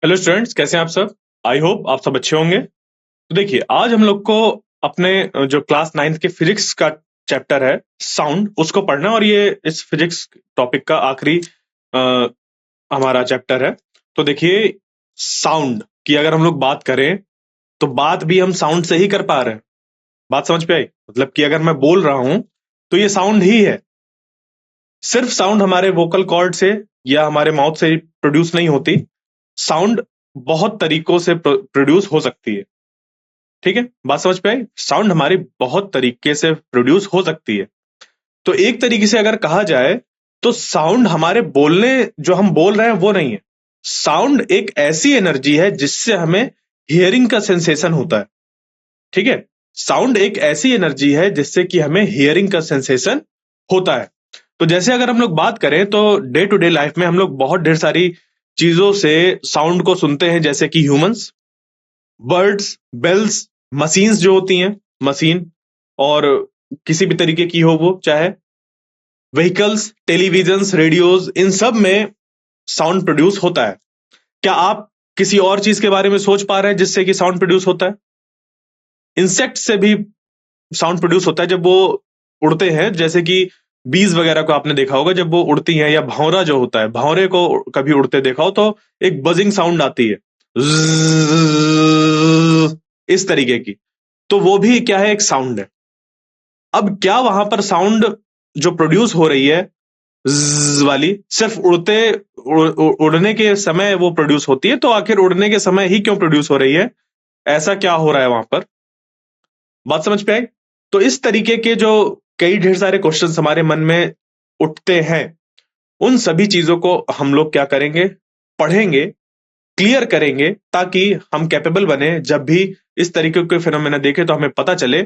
Hello students, कैसे हैं आप सब। आई होप आप सब अच्छे होंगे। तो देखिए, आज हम लोग को अपने जो क्लास नाइन्थ के फिजिक्स का चैप्टर है साउंड, उसको पढ़ना है। और ये इस फिजिक्स टॉपिक का आखिरी अ, हमारा चैप्टर है। तो देखिए, साउंड की अगर हम लोग बात करें तो बात भी हम साउंड से ही कर पा रहे हैं। बात समझ पे आई? मतलब कि अगर मैं बोल रहा हूं तो ये साउंड ही है। सिर्फ साउंड हमारे वोकल कॉर्ड से या हमारे माउथ से प्रोड्यूस नहीं होती। साउंड बहुत तरीकों से प्रोड्यूस हो सकती है। ठीक है, बात समझ पे आई? साउंड हमारी बहुत तरीके से प्रोड्यूस हो सकती है। तो एक तरीके से अगर कहा जाए तो साउंड हमारे बोलने, जो हम बोल रहे हैं वो नहीं है। साउंड एक ऐसी एनर्जी है जिससे हमें हियरिंग का सेंसेशन होता है। ठीक है, साउंड एक ऐसी एनर्जी है जिससे कि हमें हियरिंग का सेंसेशन होता है। तो जैसे अगर हम लोग बात करें तो डे टू डे लाइफ में हम लोग बहुत ढेर सारी चीजों से साउंड को सुनते हैं, जैसे कि ह्यूमंस, बर्ड्स, बेल्स, मशीन्स जो होती हैं, मशीन और किसी भी तरीके की हो वो, चाहे व्हीकल्स, टेलीविजन्स, रेडियोज, इन सब में साउंड प्रोड्यूस होता है। क्या आप किसी और चीज के बारे में सोच पा रहे हैं जिससे कि साउंड प्रोड्यूस होता है? इंसेक्ट से भी साउंड प्रोड्यूस होता है जब वो उड़ते हैं। जैसे कि बीज वगैरह को आपने देखा होगा, जब वो उड़ती हैं, या भौरा जो होता है, भौरे को कभी उड़ते देखा हो तो एक बजिंग साउंड आती है, ज़्ज़्ज़, इस तरीके की। तो वो भी क्या है, एक साउंड है। अब क्या वहां पर साउंड जो प्रोड्यूस हो रही है ज़्ज़ वाली, सिर्फ उड़ने के समय वो प्रोड्यूस होती है? तो आखिर उड़ने के समय ही क्यों प्रोड्यूस हो रही है? ऐसा क्या हो रहा है वहां पर? बात समझ पे आई? तो इस तरीके के जो कई ढेर सारे क्वेश्चंस हमारे मन में उठते हैं, उन सभी चीजों को हम लोग क्या करेंगे, पढ़ेंगे, क्लियर करेंगे, ताकि हम कैपेबल बने। जब भी इस तरीके के फिनोमेना देखें तो हमें पता चले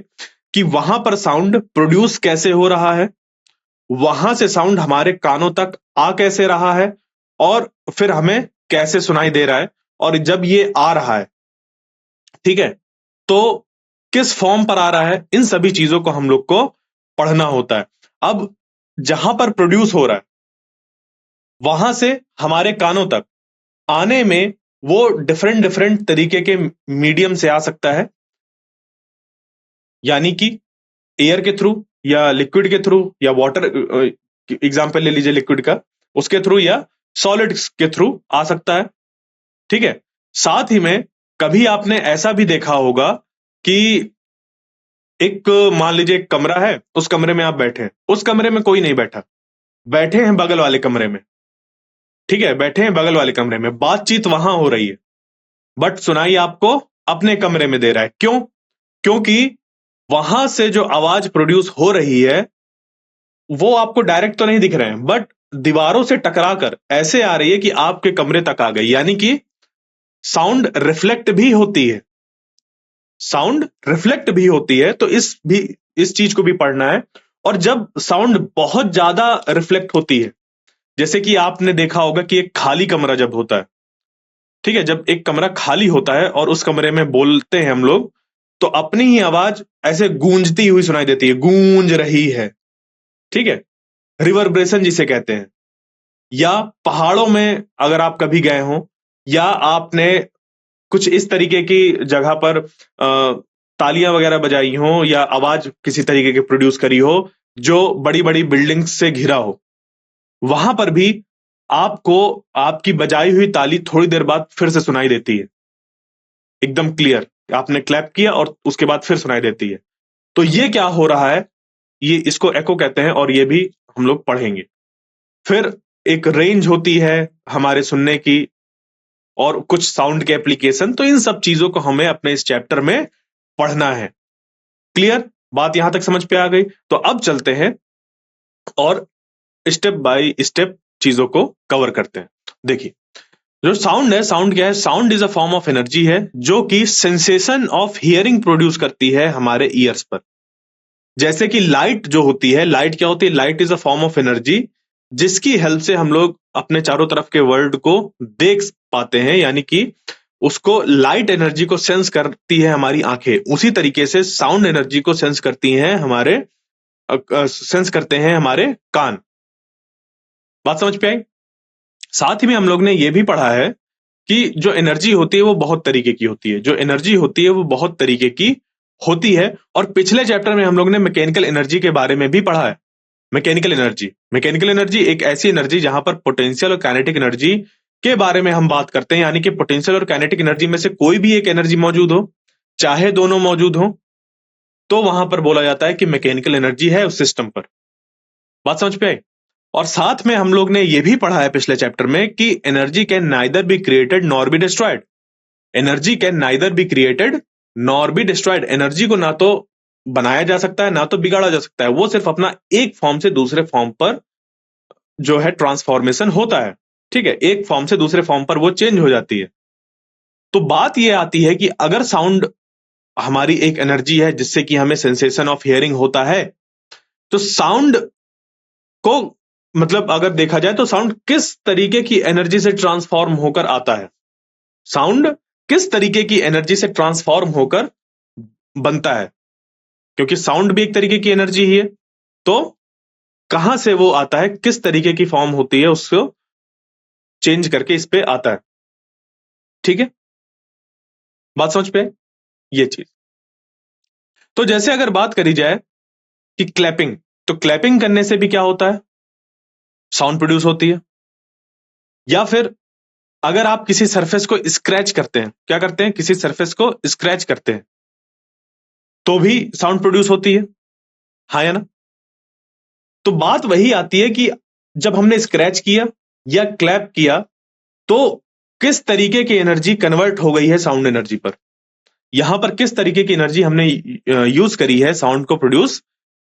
कि वहां पर साउंड प्रोड्यूस कैसे हो रहा है, वहां से साउंड हमारे कानों तक आ कैसे रहा है, और फिर हमें कैसे सुनाई दे रहा है। और जब ये आ रहा है, ठीक है, तो किस फॉर्म पर आ रहा है, इन सभी चीजों को हम लोग को पढ़ना होता है। अब जहां पर प्रोड्यूस हो रहा है वहां से हमारे कानों तक आने में वो डिफरेंट डिफरेंट तरीके के मीडियम से आ सकता है। यानी कि एयर के थ्रू, या लिक्विड के थ्रू, या वाटर, एग्जाम्पल ले लीजिए लिक्विड का, उसके थ्रू, या सॉलिड्स के थ्रू आ सकता है। ठीक है, साथ ही में कभी आपने ऐसा भी देखा होगा कि एक, मान लीजिए एक कमरा है, उस कमरे में आप बैठे हैं, उस कमरे में कोई नहीं बैठा, बैठे हैं बगल वाले कमरे में। ठीक है, बैठे हैं बगल वाले कमरे में, बातचीत वहां हो रही है, बट सुनाई आपको अपने कमरे में दे रहा है। क्यों? क्योंकि वहां से जो आवाज प्रोड्यूस हो रही है वो आपको डायरेक्ट तो नहीं दिख रहे हैं, बट दीवारों से टकराकर ऐसे आ रही है कि आपके कमरे तक आ गई। यानी कि साउंड रिफ्लेक्ट भी होती है, साउंड रिफ्लेक्ट भी होती है। तो इस चीज को भी पढ़ना है। और जब साउंड बहुत ज्यादा रिफ्लेक्ट होती है, जैसे कि आपने देखा होगा कि एक खाली कमरा जब होता है, ठीक है, जब एक कमरा खाली होता है और उस कमरे में बोलते हैं हम लोग, तो अपनी ही आवाज ऐसे गूंजती हुई सुनाई देती है, गूंज रही है। ठीक है, रिवर्ब्रेशन जिसे कहते हैं। या पहाड़ों में अगर आप कभी गए हो, या आपने कुछ इस तरीके की जगह पर तालियां वगैरह बजाई हो, या आवाज किसी तरीके की प्रोड्यूस करी हो जो बड़ी बड़ी बिल्डिंग्स से घिरा हो, वहां पर भी आपको आपकी बजाई हुई ताली थोड़ी देर बाद फिर से सुनाई देती है, एकदम क्लियर। आपने क्लैप किया और उसके बाद फिर सुनाई देती है। तो ये क्या हो रहा है, ये इसको एको कहते हैं, और ये भी हम लोग पढ़ेंगे। फिर एक रेंज होती है हमारे सुनने की, और कुछ साउंड के एप्लीकेशन। तो इन सब चीजों को हमें अपने इस चैप्टर में पढ़ना है। क्लियर? बात यहां तक समझ पे आ गई? तो अब चलते हैं और स्टेप बाय स्टेप चीजों को कवर करते हैं। देखिए, जो साउंड है, साउंड क्या है? Sound is a form of energy है जो कि सेंसेशन ऑफ हियरिंग प्रोड्यूस करती है हमारे ईयर्स पर। जैसे कि लाइट जो होती है, लाइट क्या होती है? Light is a form of energy जिसकी हेल्प से हम लोग अपने चारों तरफ के वर्ल्ड को देख पाते हैं। यानी कि उसको, लाइट एनर्जी को सेंस करती है हमारी आंखें। उसी तरीके से साउंड एनर्जी को सेंस करती हैं सेंस करते हैं हमारे कान। बात समझ पे आई? साथ ही में हम लोग ने यह भी पढ़ा है कि जो एनर्जी होती है वो बहुत तरीके की होती है, जो एनर्जी होती है वो बहुत तरीके की होती है। और पिछले चैप्टर में हम लोग ने मैकेनिकल एनर्जी के बारे में भी पढ़ा है। मैकेनिकल एनर्जी एक ऐसी एनर्जी जहां पर पोटेंशियल और काइनेटिक एनर्जी के बारे में हम बात करते हैं, यानी कि पोटेंशियल और काइनेटिक एनर्जी में से कोई भी एक एनर्जी मौजूद हो, चाहे दोनों मौजूद हो, तो वहां पर बोला जाता है कि मैकेनिकल एनर्जी है उस सिस्टम पर। बात समझ पे आई? और साथ में हम लोग ने यह भी पढ़ा है पिछले चैप्टर में कि energy can neither be created nor be destroyed. Energy can neither be created nor be destroyed. Energy को ना तो बनाया जा सकता है ना तो बिगाड़ा जा सकता है, वो सिर्फ अपना एक फॉर्म से दूसरे फॉर्म पर जो है ट्रांसफॉर्मेशन होता है। ठीक है, एक फॉर्म से दूसरे फॉर्म पर वो चेंज हो जाती है। तो बात यह आती है कि अगर साउंड हमारी एक एनर्जी है जिससे कि हमें सेंसेशन ऑफ हियरिंग होता है, तो साउंड को मतलब अगर देखा जाए तो साउंड किस तरीके की एनर्जी से ट्रांसफॉर्म होकर आता है, साउंड किस तरीके की एनर्जी से ट्रांसफॉर्म होकर बनता है, क्योंकि साउंड भी एक तरीके की एनर्जी ही है। तो कहां से वो आता है, किस तरीके की फॉर्म होती है, उसको चेंज करके इस पे आता है। ठीक है, बात समझ पे? ये चीज। तो जैसे अगर बात करी जाए कि क्लैपिंग, तो क्लैपिंग करने से भी क्या होता है, साउंड प्रोड्यूस होती है। या फिर अगर आप किसी सरफेस को स्क्रैच करते हैं, क्या करते हैं, किसी सरफेस को स्क्रैच करते हैं, तो भी साउंड प्रोड्यूस होती है, हाँ या ना? तो बात वही आती है कि जब हमने स्क्रैच किया या क्लैप किया, तो किस तरीके की एनर्जी कन्वर्ट हो गई है साउंड एनर्जी पर, यहां पर किस तरीके की एनर्जी हमने यूज करी है साउंड को प्रोड्यूस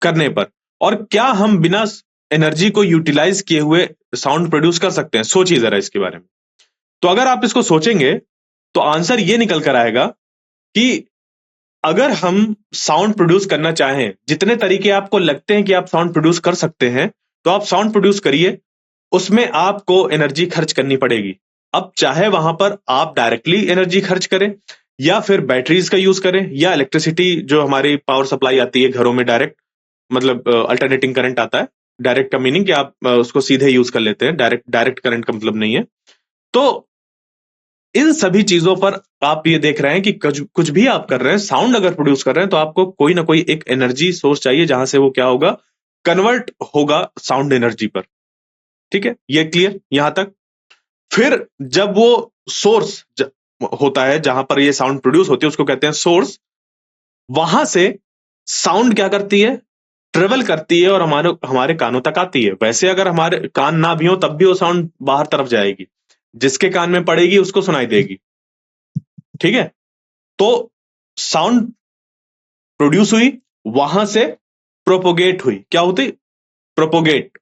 करने पर, और क्या हम बिना एनर्जी को यूटिलाइज किए हुए साउंड प्रोड्यूस कर सकते हैं। सोचिए जरा इसके बारे में। तो अगर आप इसको सोचेंगे तो आंसर ये निकल कर आएगा कि अगर हम साउंड प्रोड्यूस करना चाहें, जितने तरीके आपको लगते हैं कि आप साउंड प्रोड्यूस कर सकते हैं, तो आप साउंड प्रोड्यूस करिए, उसमें आपको एनर्जी खर्च करनी पड़ेगी। अब चाहे वहां पर आप डायरेक्टली एनर्जी खर्च करें, या फिर बैटरीज का यूज करें, या इलेक्ट्रिसिटी जो हमारी पावर सप्लाई आती है घरों में डायरेक्ट, मतलब अल्टरनेटिंग करंट आता है। डायरेक्ट का मीनिंग कि आप उसको सीधे यूज कर लेते हैं, डायरेक्ट डायरेक्ट करंट का मतलब नहीं है। तो इन सभी चीजों पर आप ये देख रहे हैं कि कुछ भी आप कर रहे हैं, साउंड अगर प्रोड्यूस कर रहे हैं, तो आपको कोई ना कोई एक एनर्जी सोर्स चाहिए जहां से वो क्या होगा, कन्वर्ट होगा साउंड एनर्जी पर। ठीक है, ये क्लियर यहां तक? फिर जब वो सोर्स होता है जहां पर ये साउंड प्रोड्यूस होती है, उसको कहते हैं सोर्स। वहां से साउंड क्या करती है, ट्रेवल करती है और हमारे हमारे कानों तक आती है। वैसे अगर हमारे कान ना भी हो तब भी वो साउंड बाहर तरफ जाएगी, जिसके कान में पड़ेगी उसको सुनाई देगी। ठीक है, तो साउंड प्रोड्यूस हुई, वहां से प्रोपोगेट हुई, क्या होती, प्रोपोगेट।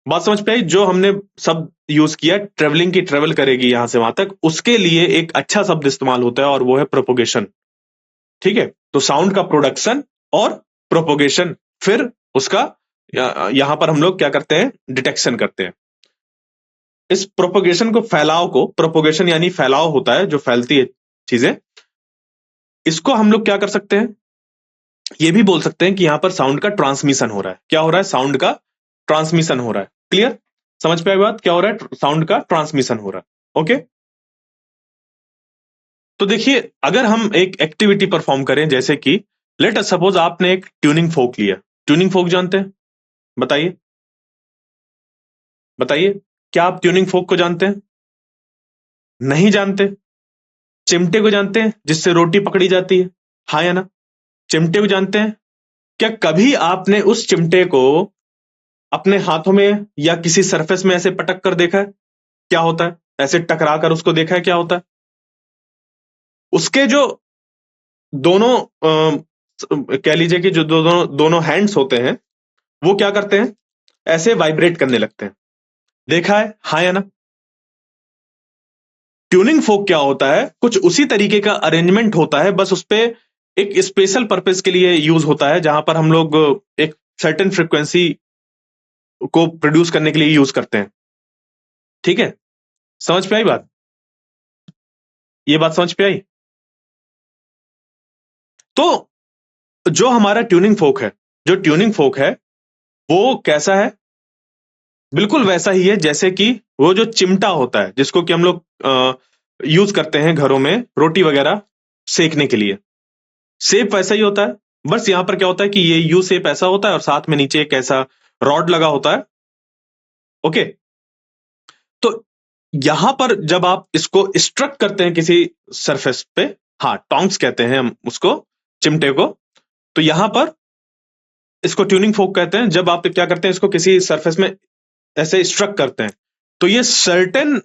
बात समझ पे आई? जो हमने शब्द यूज किया ट्रेवलिंग की, ट्रेवल करेगी यहां से वहां तक, उसके लिए एक अच्छा शब्द इस्तेमाल होता है और वो है प्रोपोगेशन। ठीक है, तो साउंड का प्रोडक्शन और प्रोपोगेशन, फिर उसका यहां पर हम लोग क्या करते हैं, डिटेक्शन करते हैं। इस प्रोपोगेशन को, फैलाव को, प्रोपोगेशन यानी फैलाव होता है जो फैलती है चीजें, इसको हम लोग क्या कर सकते हैं, ये भी बोल सकते हैं कि यहां पर साउंड का ट्रांसमिशन हो रहा है। क्या हो रहा है, साउंड का ट्रांसमिशन हो रहा है। क्लियर, समझ पे आई बात? क्या हो रहा है, साउंड का ट्रांसमिशन हो रहा है। ओके, तो देखिए अगर हम एक एक्टिविटी परफॉर्म करें, जैसे कि लेट अस सपोज आपने एक ट्यूनिंग फोक लिया। ट्यूनिंग फोक जानते हैं? बताइए, बताइए, क्या आप ट्यूनिंग फोक को जानते हैं? नहीं जानते? चिमटे को जानते हैं जिससे रोटी पकड़ी जाती है, हाँ या ना? चिमटे को जानते हैं? क्या कभी आपने उस चिमटे को अपने हाथों में या किसी सरफेस में ऐसे पटक कर देखा है, क्या होता है? ऐसे टकरा कर उसको देखा है, क्या होता है? उसके जो दोनों कह लीजिए कि जो दोनों दोनों हैंड्स होते हैं, वो क्या करते हैं, ऐसे वाइब्रेट करने लगते हैं। देखा है, हाँ या ना? ट्यूनिंग फोक क्या होता है, कुछ उसी तरीके का अरेंजमेंट होता है, बस उस पे एक स्पेशल पर्पस के लिए यूज होता है, जहां पर हम लोग एक सर्टेन फ्रीक्वेंसी को प्रोड्यूस करने के लिए यूज करते हैं। ठीक है, समझ पे आई बात? ये बात समझ पे आई? तो जो हमारा ट्यूनिंग फोक है, जो ट्यूनिंग फोक है वो कैसा है, बिल्कुल वैसा ही है जैसे कि वो जो चिमटा होता है जिसको कि हम लोग यूज करते हैं घरों में रोटी वगैरह सेकने के लिए, शेप वैसा ही होता है। बस यहां पर क्या होता है कि ये यू शेप ऐसा होता है और साथ में नीचे एक ऐसा रॉड लगा होता है। ओके, तो यहां पर जब आप इसको स्ट्रक करते हैं किसी सरफेस पे, हाँ टोंग्स कहते हैं हम उसको, चिमटे को, तो यहां पर इसको ट्यूनिंग फोक कहते हैं। जब आप क्या करते हैं इसको किसी सरफेस में ऐसे स्ट्रक करते हैं तो ये सर्टेन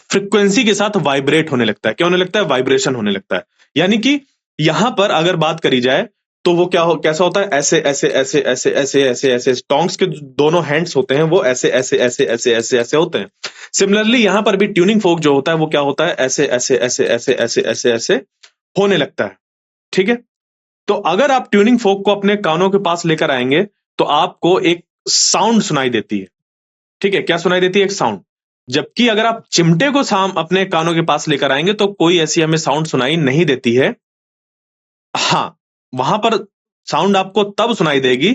फ्रिक्वेंसी के साथ वाइब्रेट होने लगता है। क्या होने लगता है? वाइब्रेशन होने लगता है। यानी कि यहां पर अगर बात करी जाए तो वो कैसा होता है, ऐसे ऐसे ऐसे ऐसे ऐसे ऐसे ऐसे टोंग्स के दोनों हैंड्स होते हैं वो ऐसे ऐसे ऐसे ऐसे ऐसे ऐसे होते हैं। सिमिलरली यहां पर भी ट्यूनिंग फोक जो होता है वो क्या होता है, ऐसे ऐसे ऐसे ऐसे ऐसे ऐसे ऐसे होने लगता है। ठीक है, तो अगर आप ट्यूनिंग फोक को अपने कानों के पास लेकर आएंगे तो आपको एक साउंड सुनाई देती है। ठीक है, क्या सुनाई देती है? एक साउंड। जबकि अगर आप चिमटे को साम अपने कानों के पास लेकर आएंगे तो कोई ऐसी हमें साउंड सुनाई नहीं देती है। हाँ, वहां पर साउंड आपको तब सुनाई देगी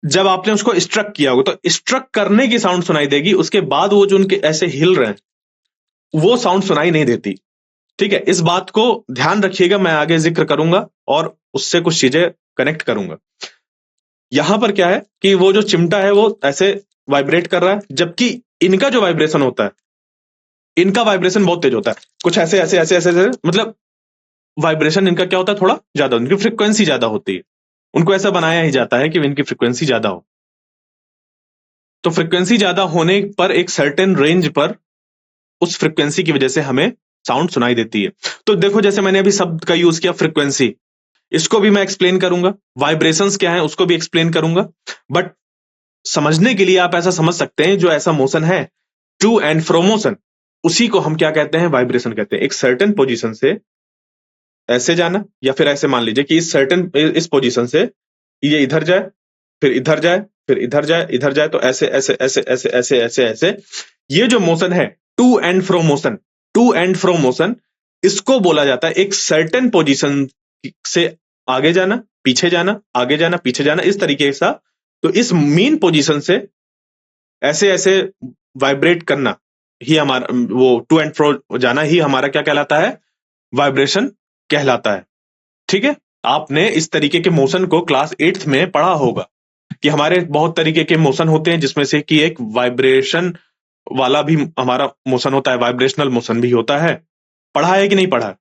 जब आपने उसको स्ट्रक किया होगा, तो स्ट्रक करने की साउंड सुनाई देगी, उसके बाद वो जो उनके ऐसे हिल रहे हैं वो साउंड सुनाई नहीं देती। ठीक है, इस बात को ध्यान रखिएगा, मैं आगे जिक्र करूंगा और उससे कुछ चीजें कनेक्ट करूंगा। यहां पर क्या है कि वो जो चिमटा है वो ऐसे वाइब्रेट कर रहा है, जबकि इनका जो वाइब्रेशन होता है, इनका वाइब्रेशन बहुत तेज होता है, कुछ ऐसे ऐसे ऐसे ऐसे, ऐसे मतलब वाइब्रेशन इनका क्या होता है, थोड़ा ज्यादा, इनकी फ्रिक्वेंसी ज्यादा होती है। उनको ऐसा बनाया ही जाता है कि इनकी फ्रिक्वेंसी ज्यादा हो। तो फ्रिक्वेंसी ज्यादा होने पर एक सर्टेन रेंज पर उस फ्रिक्वेंसी की वजह से हमें साउंड सुनाई देती है। तो देखो जैसे मैंने अभी शब्द का यूज किया फ्रिक्वेंसी, इसको भी मैं एक्सप्लेन करूंगा, वाइब्रेशंस क्या है उसको भी एक्सप्लेन करूंगा। बट समझने के लिए आप ऐसा समझ सकते हैं, जो ऐसा मोशन है टू एंड फ्रो मोशन, उसी को हम क्या कहते हैं, वाइब्रेशन कहते हैं। एक सर्टेन पोजीशन से ऐसे जाना, या फिर ऐसे मान लीजिए कि इस पोजीशन से ये इधर जाए, फिर इधर जाए, फिर इधर जाए, इधर जाए, तो ऐसे ऐसे ऐसे ऐसे ऐसे ऐसे ऐसे, ये जो मोशन है to and fro motion, to and fro motion, इसको बोला जाता है एक सर्टेन पोजीशन से आगे जाना, पीछे जाना, आगे जाना, पीछे जाना, इस तरीके से। तो इस मेन पोजीशन से ऐसे ऐसे वाइब्रेट करना ही हमारा, वो टू एंड फ्रो जाना ही हमारा क्या कहलाता है, वाइब्रेशन कहलाता है। ठीक है, आपने इस तरीके के मोशन को क्लास 8th में पढ़ा होगा कि हमारे बहुत तरीके के मोशन होते हैं, जिसमें से कि एक वाइब्रेशन वाला भी हमारा मोशन होता है, वाइब्रेशनल मोशन भी होता है। पढ़ा है कि नहीं पढ़ा है?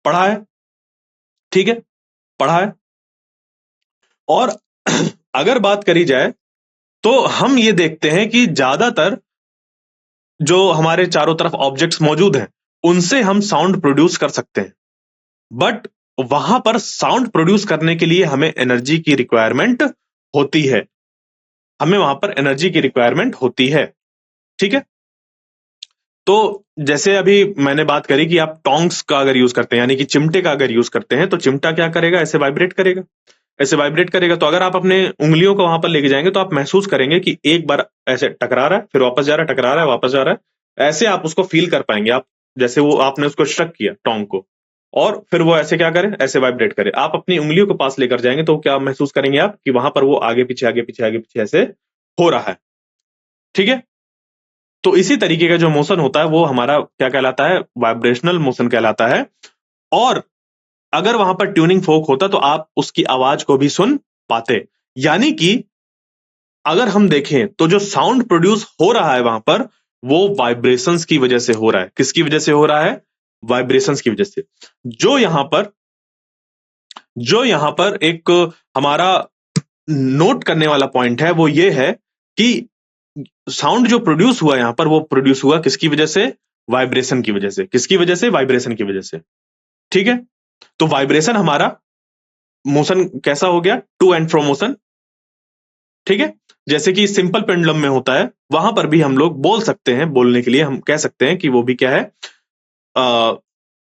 पढ़ा है, ठीक है, पढ़ा है। और अगर बात करी जाए तो हम ये देखते हैं कि ज्यादातर जो हमारे चारों तरफ ऑब्जेक्ट्स मौजूद हैं उनसे हम साउंड प्रोड्यूस कर सकते हैं। बट वहां पर साउंड प्रोड्यूस करने के लिए हमें एनर्जी की रिक्वायरमेंट होती है, हमें वहां पर एनर्जी की रिक्वायरमेंट होती है। ठीक है, तो जैसे अभी मैंने बात करी कि आप टोंग्स का अगर यूज करते हैं, यानी कि चिमटे का अगर यूज करते हैं, तो चिमटा क्या करेगा, ऐसे वाइब्रेट करेगा, ऐसे वाइब्रेट करेगा। तो अगर आप अपने उंगलियों को वहां पर लेके जाएंगे तो आप महसूस करेंगे कि एक बार ऐसे टकरा रहा है, फिर वापस जा रहा है, टकरा रहा है, वापस जा रहा है, ऐसे आप उसको फील कर पाएंगे। आप जैसे वो आपने उसको स्ट्रक किया टोंग को, और फिर वो ऐसे क्या करे, ऐसे वाइब्रेट करे। आप अपनी उंगलियों के पास लेकर जाएंगे तो क्या महसूस करेंगे आप कि वहां पर वो आगे पीछे आगे पीछे आगे पीछे ऐसे हो रहा है। ठीक है, तो इसी तरीके का जो मोशन होता है वो हमारा क्या कहलाता है, वाइब्रेशनल मोशन कहलाता है। और अगर वहां पर ट्यूनिंग फोक होता तो आप उसकी आवाज को भी सुन पाते। यानी कि अगर हम देखें तो जो साउंड प्रोड्यूस हो रहा है वहां पर, वो वाइब्रेशंस की वजह से हो रहा है। किसकी वजह से हो रहा है? वाइब्रेशंस की वजह से। जो यहां पर जो यहां पर एक हमारा नोट करने वाला पॉइंट है वो ये है कि साउंड जो प्रोड्यूस हुआ यहां पर, वो प्रोड्यूस हुआ किसकी वजह से? वाइब्रेशन की वजह से। किसकी वजह से? वाइब्रेशन की वजह से। ठीक है, तो वाइब्रेशन हमारा मोशन कैसा हो गया? To and fro motion. ठीक है, जैसे कि सिंपल पेंडुलम में होता है, वहां पर भी हम लोग बोल सकते हैं, बोलने के लिए हम कह सकते हैं कि वो भी क्या है, आ,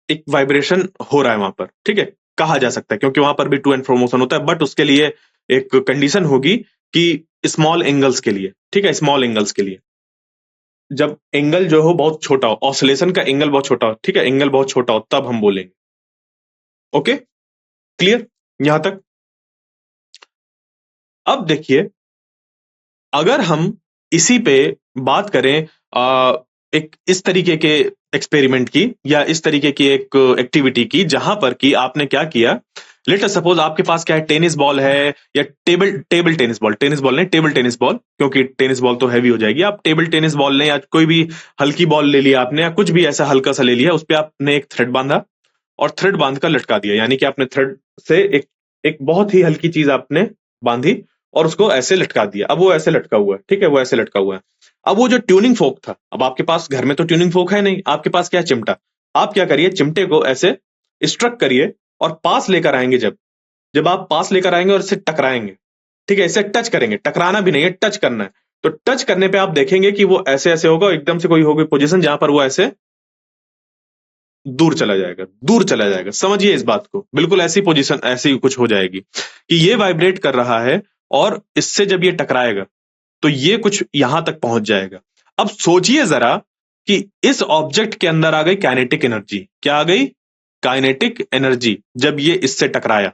एक वाइब्रेशन हो रहा है वहां पर। ठीक है, कहा जा सकता है, क्योंकि वहां पर भी टू एंड फ्रो मोशन होता है, बट उसके लिए एक कंडीशन होगी कि स्मॉल एंगल्स के लिए। ठीक है, स्मॉल एंगल्स के लिए, जब एंगल जो हो बहुत छोटा हो, ऑसिलेशन का एंगल बहुत छोटा हो, ठीक है, एंगल बहुत छोटा हो, तब हम बोलेंगे। ओके, क्लियर यहां तक? अब देखिए, अगर हम इसी पे बात करें एक इस तरीके के एक्सपेरिमेंट की या इस तरीके की एक एक्टिविटी की, जहां पर कि आपने क्या किया, लेट अस सपोज आपके पास क्या है, टेनिस बॉल है या टेबल टेनिस बॉल नहीं, टेबल टेनिस बॉल, क्योंकि टेनिस बॉल तो हैवी हो जाएगी। आप टेबल टेनिस बॉल ले या कोई भी हल्की बॉल ले लिया आपने, या कुछ भी ऐसा हल्का सा ले लिया, उस पर आपने एक थ्रेड बांधा और थ्रेड बांध कर लटका दिया, यानी कि आपने थ्रेड से एक एक बहुत ही हल्की चीज आपने बांधी और उसको ऐसे लटका दिया। अब वो ऐसे लटका हुआ है, ठीक है, वो ऐसे लटका हुआ है। अब वो जो ट्यूनिंग फोक था, अब आपके पास घर में तो ट्यूनिंग फोक है नहीं, आपके पास क्या है, चिमटा। आप क्या करिए, चिमटे को ऐसे स्ट्रक करिए और पास लेकर आएंगे। जब जब आप पास लेकर आएंगे और इसे टकराएंगे, ठीक है, इसे टच करेंगे, टकराना भी नहीं है, टच करना है। तो टच करने पे आप देखेंगे कि वो ऐसे ऐसे होगा, एकदम से कोई होगी पोजीशन जहां पर वो ऐसे दूर चला जाएगा, दूर चला जाएगा। समझिए इस बात को, बिल्कुल ऐसी पोजीशन, ऐसी कुछ हो जाएगी कि ये वाइब्रेट कर रहा है और इससे जब ये टकराएगा तो ये कुछ यहां तक पहुंच जाएगा। अब सोचिए जरा कि इस ऑब्जेक्ट के अंदर आ गई काइनेटिक एनर्जी। क्या आ गई? काइनेटिक एनर्जी, जब ये इससे टकराया।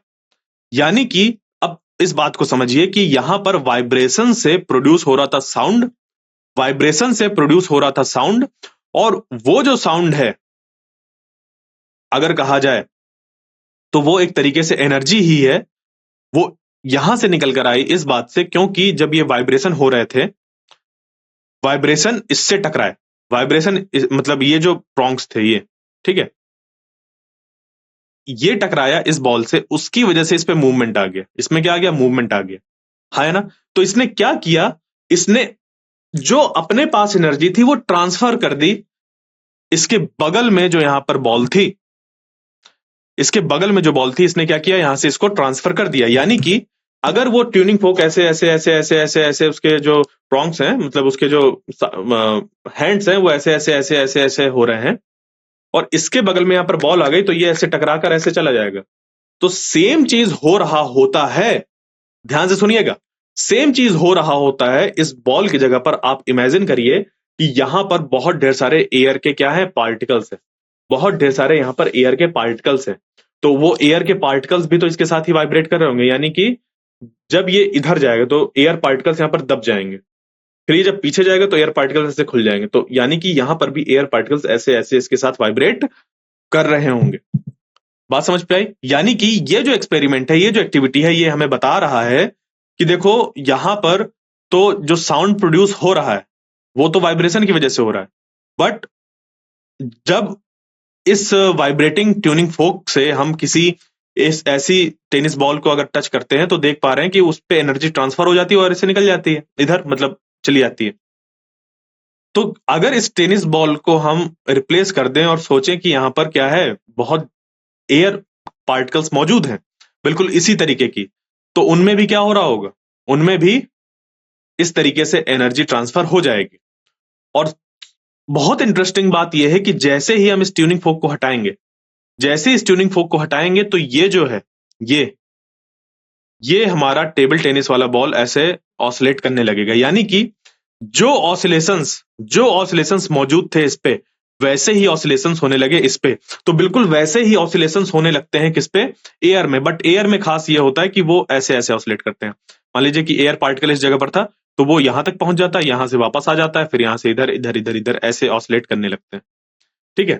यानी कि अब इस बात को समझिए कि यहां पर वाइब्रेशन से प्रोड्यूस हो रहा था साउंड, वाइब्रेशन से प्रोड्यूस हो रहा था साउंड, और वो जो साउंड है अगर कहा जाए तो वो एक तरीके से एनर्जी ही है। वो यहां से निकल कर आई इस बात से, क्योंकि जब ये वाइब्रेशन हो रहे थे, वाइब्रेशन इससे टकराए, वाइब्रेशन मतलब ये जो प्रॉन्ग्स थे ये, ठीक है, ये टकराया इस बॉल से, उसकी वजह से इस पे मूवमेंट आ गया। इसमें क्या आ गया? मूवमेंट आ गया, है ना। तो इसने क्या किया, इसने जो अपने पास एनर्जी थी वो ट्रांसफर कर दी इसके बगल में, जो यहां पर बॉल थी, इसके बगल में जो बॉल थी, इसने क्या किया, यहां से इसको ट्रांसफर कर दिया। यानी कि अगर वो ट्यूनिंग फोक ऐसे ऐसे ऐसे ऐसे ऐसे ऐसे उसके जो प्रॉन्ग्स हैं, मतलब उसके जो हैंड्स हैं, वो ऐसे ऐसे ऐसे ऐसे ऐसे हो रहे हैं, और इसके बगल में यहां पर बॉल आ गई, तो ये ऐसे टकरा कर ऐसे चला जाएगा। तो सेम चीज हो रहा होता है, ध्यान से सुनिएगा, सेम चीज हो रहा होता है इस बॉल की जगह पर। आप इमेजिन करिए कि यहां पर बहुत ढेर सारे एयर के क्या है, पार्टिकल्स है, बहुत ढेर सारे यहां पर एयर के पार्टिकल्स है। तो वो एयर के पार्टिकल्स भी तो इसके साथ ही वाइब्रेट कर रहे होंगे, यानी कि जब ये इधर जाएगा तो एयर पार्टिकल्स यहां पर दब जाएंगे, फिर ये जब पीछे जाएगा तो एयर पार्टिकल्स ऐसे खुल जाएंगे। तो यानी कि यहां पर भी एयर पार्टिकल्स ऐसे ऐसे इसके साथ वाइब्रेट कर रहे होंगे। बात समझ पे आई? यानी कि ये जो एक्सपेरिमेंट है, ये जो एक्टिविटी है, ये हमें बता रहा है कि देखो यहां पर तो जो साउंड प्रोड्यूस हो रहा है वो तो वाइब्रेशन की वजह से हो रहा है, बट जब इस वाइब्रेटिंग ट्यूनिंग फोक से हम किसी इस ऐसी टेनिस बॉल को अगर टच करते हैं तो देख पा रहे हैं कि उस पे एनर्जी ट्रांसफर हो जाती है और इसे निकल जाती है इधर, मतलब चली जाती है। तो अगर इस टेनिस बॉल को हम रिप्लेस कर दें और सोचें कि यहां पर क्या है, बहुत एयर पार्टिकल्स मौजूद हैं बिल्कुल इसी तरीके की, तो उनमें भी क्या हो रहा होगा, उनमें भी इस तरीके से एनर्जी ट्रांसफर हो जाएगी। और बहुत इंटरेस्टिंग बात यह है कि जैसे ही हम इस ट्यूनिंग फोक को हटाएंगे, जैसे इस ट्यूनिंग फोक को हटाएंगे, तो ये जो है, ये हमारा टेबल टेनिस वाला बॉल ऐसे ऑसिलेट करने लगेगा। यानी कि जो ऑसिलेशंस मौजूद थे इस पे, वैसे ही ऑसिलेशंस होने लगे इस पे। तो बिल्कुल वैसे ही ऑसिलेशंस होने लगते हैं किस पे? एयर में। बट एयर में खास ये होता है कि वो ऐसे ऐसे ऑसिलेट करते हैं। मान लीजिए कि एयर पार्टिकल इस जगह पर था, तो वो यहां तक पहुंच जाता है, यहां से वापस आ जाता है, फिर यहां से इधर इधर इधर इधर ऐसे ऑसिलेट करने लगते हैं, ठीक है।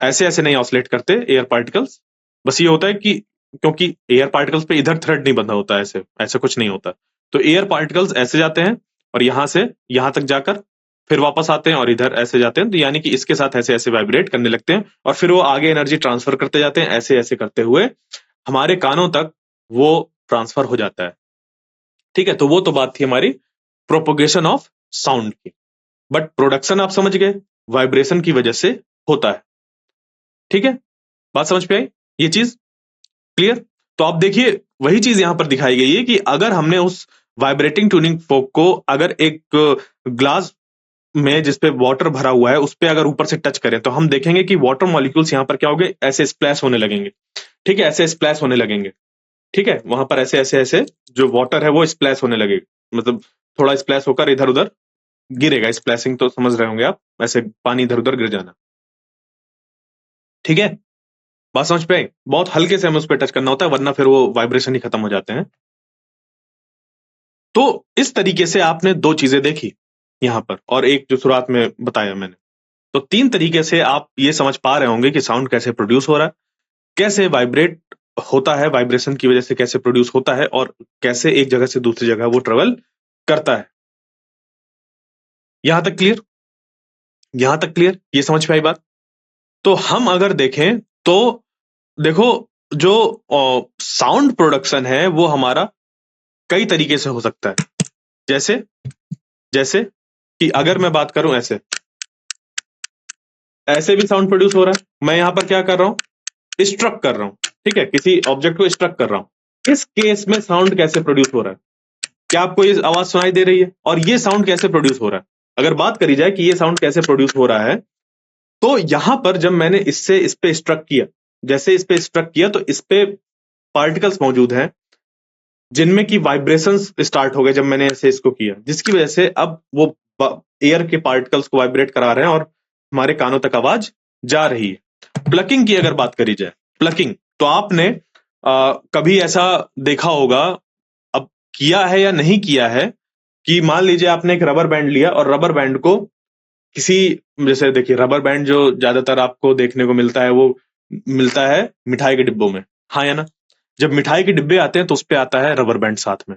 ऐसे ऐसे नहीं ऑसिलेट करते एयर पार्टिकल्स। बस ये होता है कि क्योंकि एयर पार्टिकल्स पे इधर थ्रेड नहीं बंधा होता, ऐसे ऐसे कुछ नहीं होता। तो एयर पार्टिकल्स ऐसे जाते हैं और यहां से यहां तक जाकर फिर वापस आते हैं और इधर ऐसे जाते हैं। तो यानी कि इसके साथ ऐसे ऐसे वाइब्रेट करने लगते हैं और फिर वो आगे एनर्जी ट्रांसफर करते जाते हैं, ऐसे ऐसे करते हुए हमारे कानों तक वो ट्रांसफर हो जाता है, ठीक है। तो वो तो बात थी हमारी प्रोपोगेशन ऑफ साउंड की। बट प्रोडक्शन आप समझ गए, वाइब्रेशन की वजह से होता है, ठीक है। बात समझ पे आई, ये चीज क्लियर? तो आप देखिए वही चीज यहां पर दिखाई गई है कि अगर हमने उस वाइब्रेटिंग ट्यूनिंग फोक को अगर एक ग्लास में जिसपे वाटर भरा हुआ है उस पे अगर ऊपर से टच करें, तो हम देखेंगे कि वाटर मॉलिक्यूल्स यहां पर क्या हो गए, ऐसे स्प्लैश होने लगेंगे, ठीक है, ऐसे स्प्लैश होने लगेंगे, ठीक है। वहां पर ऐसे ऐसे ऐसे जो वाटर है वो स्प्लैश होने लगेगा, मतलब थोड़ा स्प्लैश होकर इधर उधर गिरेगा। स्प्लैशिंग तो समझ रहे होंगे आप, ऐसे पानी इधर उधर गिर जाना, ठीक है। बात समझ पे आई? बहुत हल्के से हमें उस पर टच करना होता है, वरना फिर वो वाइब्रेशन ही खत्म हो जाते हैं। तो इस तरीके से आपने दो चीजें देखी, यहां पर, और एक जो शुरुआत में बताया मैंने। तो 3 तरीके से आप ये समझ पा रहे होंगे कि साउंड कैसे प्रोड्यूस हो रहा है, कैसे वाइब्रेट होता है, वाइब्रेशन की वजह से कैसे प्रोड्यूस होता है, और कैसे एक जगह से दूसरी जगह वो ट्रेवल करता है। यहां तक क्लियर? यहां तक क्लियर? ये समझ में आई बात? तो हम अगर देखें तो देखो, जो साउंड प्रोडक्शन है वो हमारा कई तरीके से हो सकता है। जैसे जैसे कि अगर मैं बात करूं, ऐसे भी साउंड प्रोड्यूस हो रहा है। मैं यहां पर क्या कर रहा हूं, स्ट्रक कर रहा हूं, ठीक है, किसी ऑब्जेक्ट को स्ट्रक कर रहा हूं। इस केस में साउंड कैसे प्रोड्यूस हो रहा है? क्या आपको ये आवाज सुनाई दे रही है? और ये साउंड कैसे प्रोड्यूस हो रहा है? अगर बात करी जाए कि ये साउंड कैसे प्रोड्यूस हो रहा है, तो यहां पर जब मैंने इससे इस पे स्ट्रक किया, जैसे इस पे स्ट्रक किया तो इस पे पार्टिकल्स मौजूद हैं जिनमें की वाइब्रेशंस स्टार्ट हो गए जब मैंने ऐसे इसको किया, जिसकी वजह से अब वो एयर के पार्टिकल्स को वाइब्रेट करा रहे हैं और हमारे कानों तक आवाज जा रही है। प्लकिंग की अगर बात करी जाए, प्लकिंग, तो आपने कभी ऐसा देखा होगा, अब किया है या नहीं किया है, कि मान लीजिए आपने एक रबर बैंड लिया और रबर बैंड को किसी, जैसे देखिए रबर बैंड जो ज्यादातर आपको देखने को मिलता है वो मिलता है मिठाई के डिब्बों में, हाँ या ना? जब मिठाई के डिब्बे आते हैं तो उस पे आता है रबर बैंड साथ में,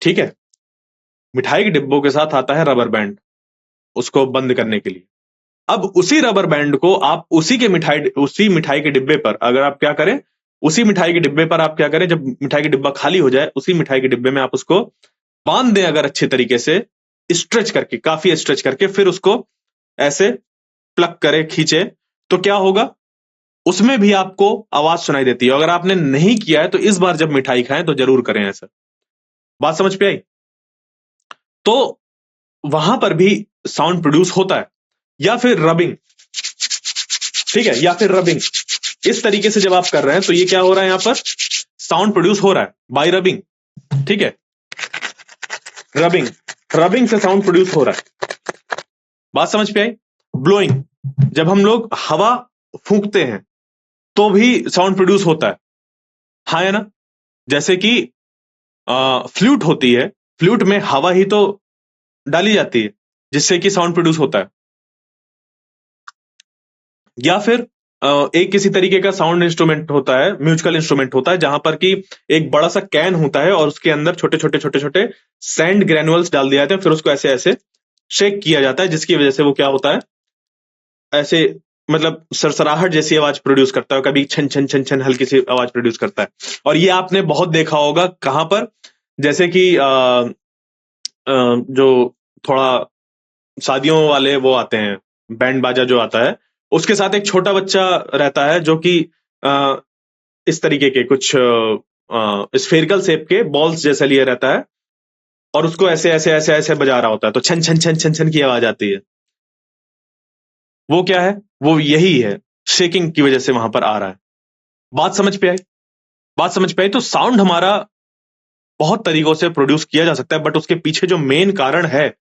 ठीक है, मिठाई के डिब्बों के साथ आता है रबर बैंड उसको बंद करने के लिए। अब उसी रबर बैंड को आप उसी मिठाई के डिब्बे पर अगर आप क्या करें, उसी मिठाई के डिब्बे पर आप क्या करें, जब मिठाई के डिब्बा खाली हो जाए उसी मिठाई के डिब्बे में आप उसको बांध दें अगर अच्छे तरीके से, स्ट्रेच करके, काफी स्ट्रेच करके, फिर उसको ऐसे प्लग करे, खींचे, तो क्या होगा, उसमें भी आपको आवाज सुनाई देती है। अगर आपने नहीं किया है तो इस बार जब मिठाई खाएं तो जरूर करें ऐसा। बात समझ पे आई? तो वहां पर भी साउंड प्रोड्यूस होता है। या फिर रबिंग, ठीक है, या फिर रबिंग, इस तरीके से जब आप कर रहे हैं तो ये क्या हो रहा है, यहां पर साउंड प्रोड्यूस हो रहा है बाय रबिंग, ठीक है, रबिंग, रबिंग से साउंड प्रोड्यूस हो रहा है। बात समझ पे आई? ब्लोइंग, जब हम लोग हवा फूंकते हैं तो भी साउंड प्रोड्यूस होता है, हाँ या ना? जैसे कि फ्लूट होती है, फ्लूट में हवा ही तो डाली जाती है जिससे कि साउंड प्रोड्यूस होता है। या फिर एक किसी तरीके का साउंड इंस्ट्रूमेंट होता है, म्यूजिकल इंस्ट्रूमेंट होता है, जहां पर कि एक बड़ा सा कैन होता है और उसके अंदर छोटे छोटे छोटे छोटे सैंड ग्रेनुअल्स डाल दिए जाते हैं, फिर उसको ऐसे ऐसे शेक किया जाता है, जिसकी वजह से वो क्या होता है, ऐसे मतलब सरसराहट जैसी आवाज प्रोड्यूस करता है, कभी छन छन छन छन हल्की सी आवाज प्रोड्यूस करता है। और ये आपने बहुत देखा होगा कहां पर, जैसे कि जो थोड़ा शादियों वाले वो आते हैं, बैंड बाजा जो आता है, उसके साथ एक छोटा बच्चा रहता है जो कि इस तरीके के कुछ स्फेरिकल शेप के बॉल्स जैसा लिए रहता है और उसको ऐसे ऐसे ऐसे ऐसे बजा रहा होता है, तो छन छन छन छन छन की आवाज आती है। वो क्या है? वो यही है, शेकिंग की वजह से वहां पर आ रहा है। बात समझ पे आई? बात समझ पे आई? तो साउंड हमारा बहुत तरीकों से प्रोड्यूस किया जा सकता है, बट उसके पीछे जो मेन कारण है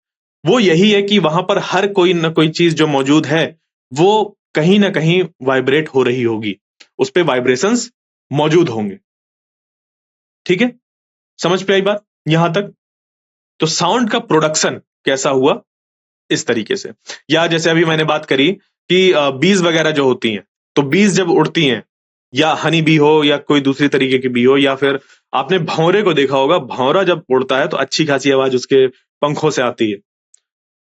वो यही है कि वहां पर हर कोई ना कोई चीज जो मौजूद है वो कहीं ना कहीं वाइब्रेट हो रही होगी, उस पे वाइब्रेशंस मौजूद होंगे, ठीक है? समझ पे आई बात यहां तक? तो साउंड का प्रोडक्शन कैसा हुआ, इस तरीके से। या जैसे अभी मैंने बात करी कि बीज वगैरह जो होती हैं, तो बीज जब उड़ती हैं, या हनी बी हो या कोई दूसरी तरीके की बी हो, या फिर आपने भंवरे को देखा होगा, भंवरा जब उड़ता है तो अच्छी खासी आवाज उसके पंखों से आती है।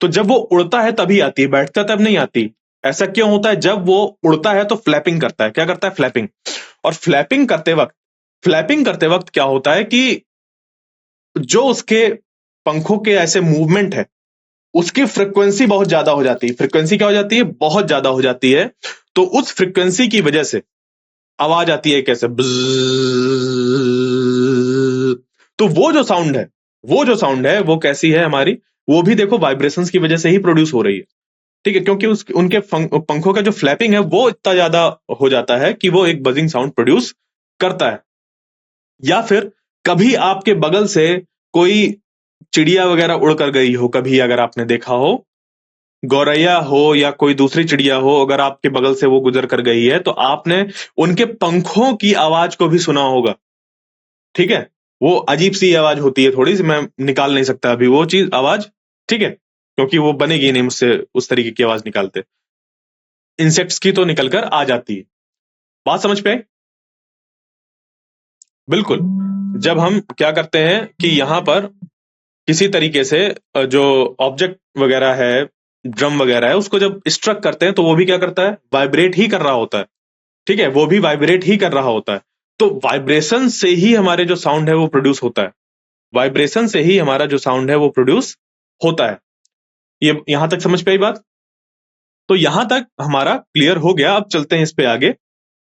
तो जब वो उड़ता है तभी आती है, बैठता तब नहीं आती। ऐसा क्यों होता है? जब वो उड़ता है तो फ्लैपिंग करता है। क्या करता है? फ्लैपिंग। और फ्लैपिंग करते वक्त क्या होता है कि जो उसके पंखों के ऐसे मूवमेंट है उसकी फ्रिक्वेंसी बहुत ज्यादा हो जाती है। फ्रिक्वेंसी क्या हो जाती है? बहुत ज्यादा हो जाती है। तो उस फ्रिक्वेंसी की वजह से आवाज आती है कैसे, तो वो जो साउंड है वो कैसी है हमारी, वो भी देखो वाइब्रेशंस की वजह से ही प्रोड्यूस हो रही है, ठीक है, क्योंकि उनके पंखों का जो फ्लैपिंग है वो इतना ज्यादा हो जाता है कि वो एक बजिंग साउंड प्रोड्यूस करता है। या फिर कभी आपके बगल से कोई चिड़िया वगैरह उड़कर गई हो, कभी अगर आपने देखा हो, गौरैया हो या कोई दूसरी चिड़िया हो, अगर आपके बगल से वो गुजर कर गई है तो आपने उनके पंखों की आवाज को भी सुना होगा, ठीक है? वो अजीब सी आवाज होती है, थोड़ी सी मैं निकाल नहीं सकता अभी वो चीज आवाज, ठीक है, क्योंकि वो बनेगी नहीं मुझसे उस तरीके की आवाज निकालते। इंसेक्ट्स की तो निकलकर आ जाती है। बात समझ पे आई? बिल्कुल। जब हम क्या करते हैं कि यहां पर किसी तरीके से जो ऑब्जेक्ट वगैरह है, ड्रम वगैरह है, उसको जब स्ट्रक करते हैं तो वो भी क्या करता है, वाइब्रेट ही कर रहा होता है। ठीक है, वो भी वाइब्रेट ही कर रहा होता है। तो वाइब्रेशन से ही हमारे जो साउंड है वो प्रोड्यूस होता है। वाइब्रेशन से ही हमारा जो साउंड है वो प्रोड्यूस होता है। ये यहां तक समझ पे आई बात? तो यहां तक हमारा क्लियर हो गया। अब चलते हैं इस पे आगे।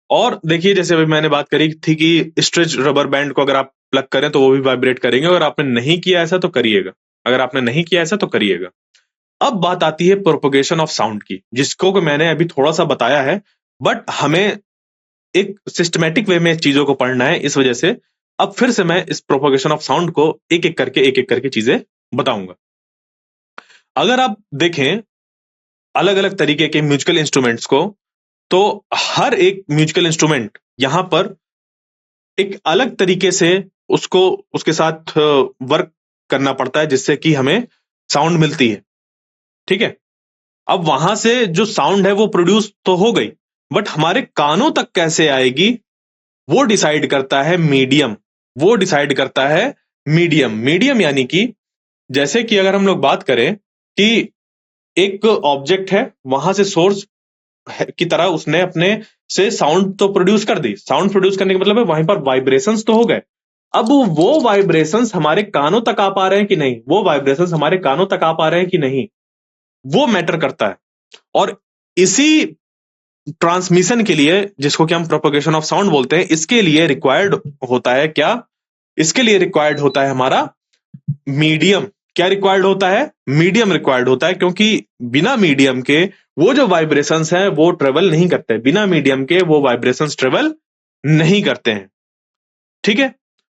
और देखिए, जैसे अभी मैंने बात करी थी कि स्ट्रेच रबर बैंड को अगर आप प्लग करें तो वो भी वाइब्रेट करेंगे। अगर आपने नहीं किया ऐसा तो करिएगा, अगर आपने नहीं किया ऐसा तो करिएगा। अब बात आती है प्रोपोगेशन ऑफ साउंड की, जिसको कि मैंने अभी थोड़ा सा बताया है, बट हमें एक सिस्टमेटिक वे में चीजों को पढ़ना है। इस वजह से अब फिर से मैं इस प्रोपोगेशन ऑफ साउंड को एक एक करके चीजें बताऊंगा। अगर आप देखें अलग अलग तरीके के म्यूजिकल इंस्ट्रूमेंट्स को, तो हर एक म्यूजिकल इंस्ट्रूमेंट यहां पर एक अलग तरीके से उसको उसके साथ वर्क करना पड़ता है, जिससे कि हमें साउंड मिलती है। ठीक है, अब वहां से जो साउंड है वो प्रोड्यूस तो हो गई, बट हमारे कानों तक कैसे आएगी वो डिसाइड करता है मीडियम। वो डिसाइड करता है मीडियम। मीडियम यानी कि जैसे कि अगर हम लोग बात करें कि एक ऑब्जेक्ट है, वहां से सोर्स की तरह उसने अपने से साउंड तो प्रोड्यूस कर दी। साउंड प्रोड्यूस करने का मतलब है वहीं पर वाइब्रेशंस तो हो गए। अब वो वाइब्रेशंस हमारे कानों तक आ पा रहे हैं कि नहीं, वो वाइब्रेशंस हमारे कानों तक आ पा रहे हैं कि नहीं, वो मैटर करता है। और इसी ट्रांसमिशन के लिए, जिसको कि हम प्रोपोगेशन ऑफ साउंड बोलते हैं, इसके लिए रिक्वायर्ड होता है क्या? इसके लिए रिक्वायर्ड होता है हमारा मीडियम। क्या रिक्वायर्ड होता है? मीडियम रिक्वायर्ड होता है, क्योंकि बिना मीडियम के वो जो वाइब्रेशंस हैं वो ट्रेवल नहीं करते। बिना मीडियम के वो वाइब्रेशंस ट्रेवल नहीं करते हैं। ठीक है,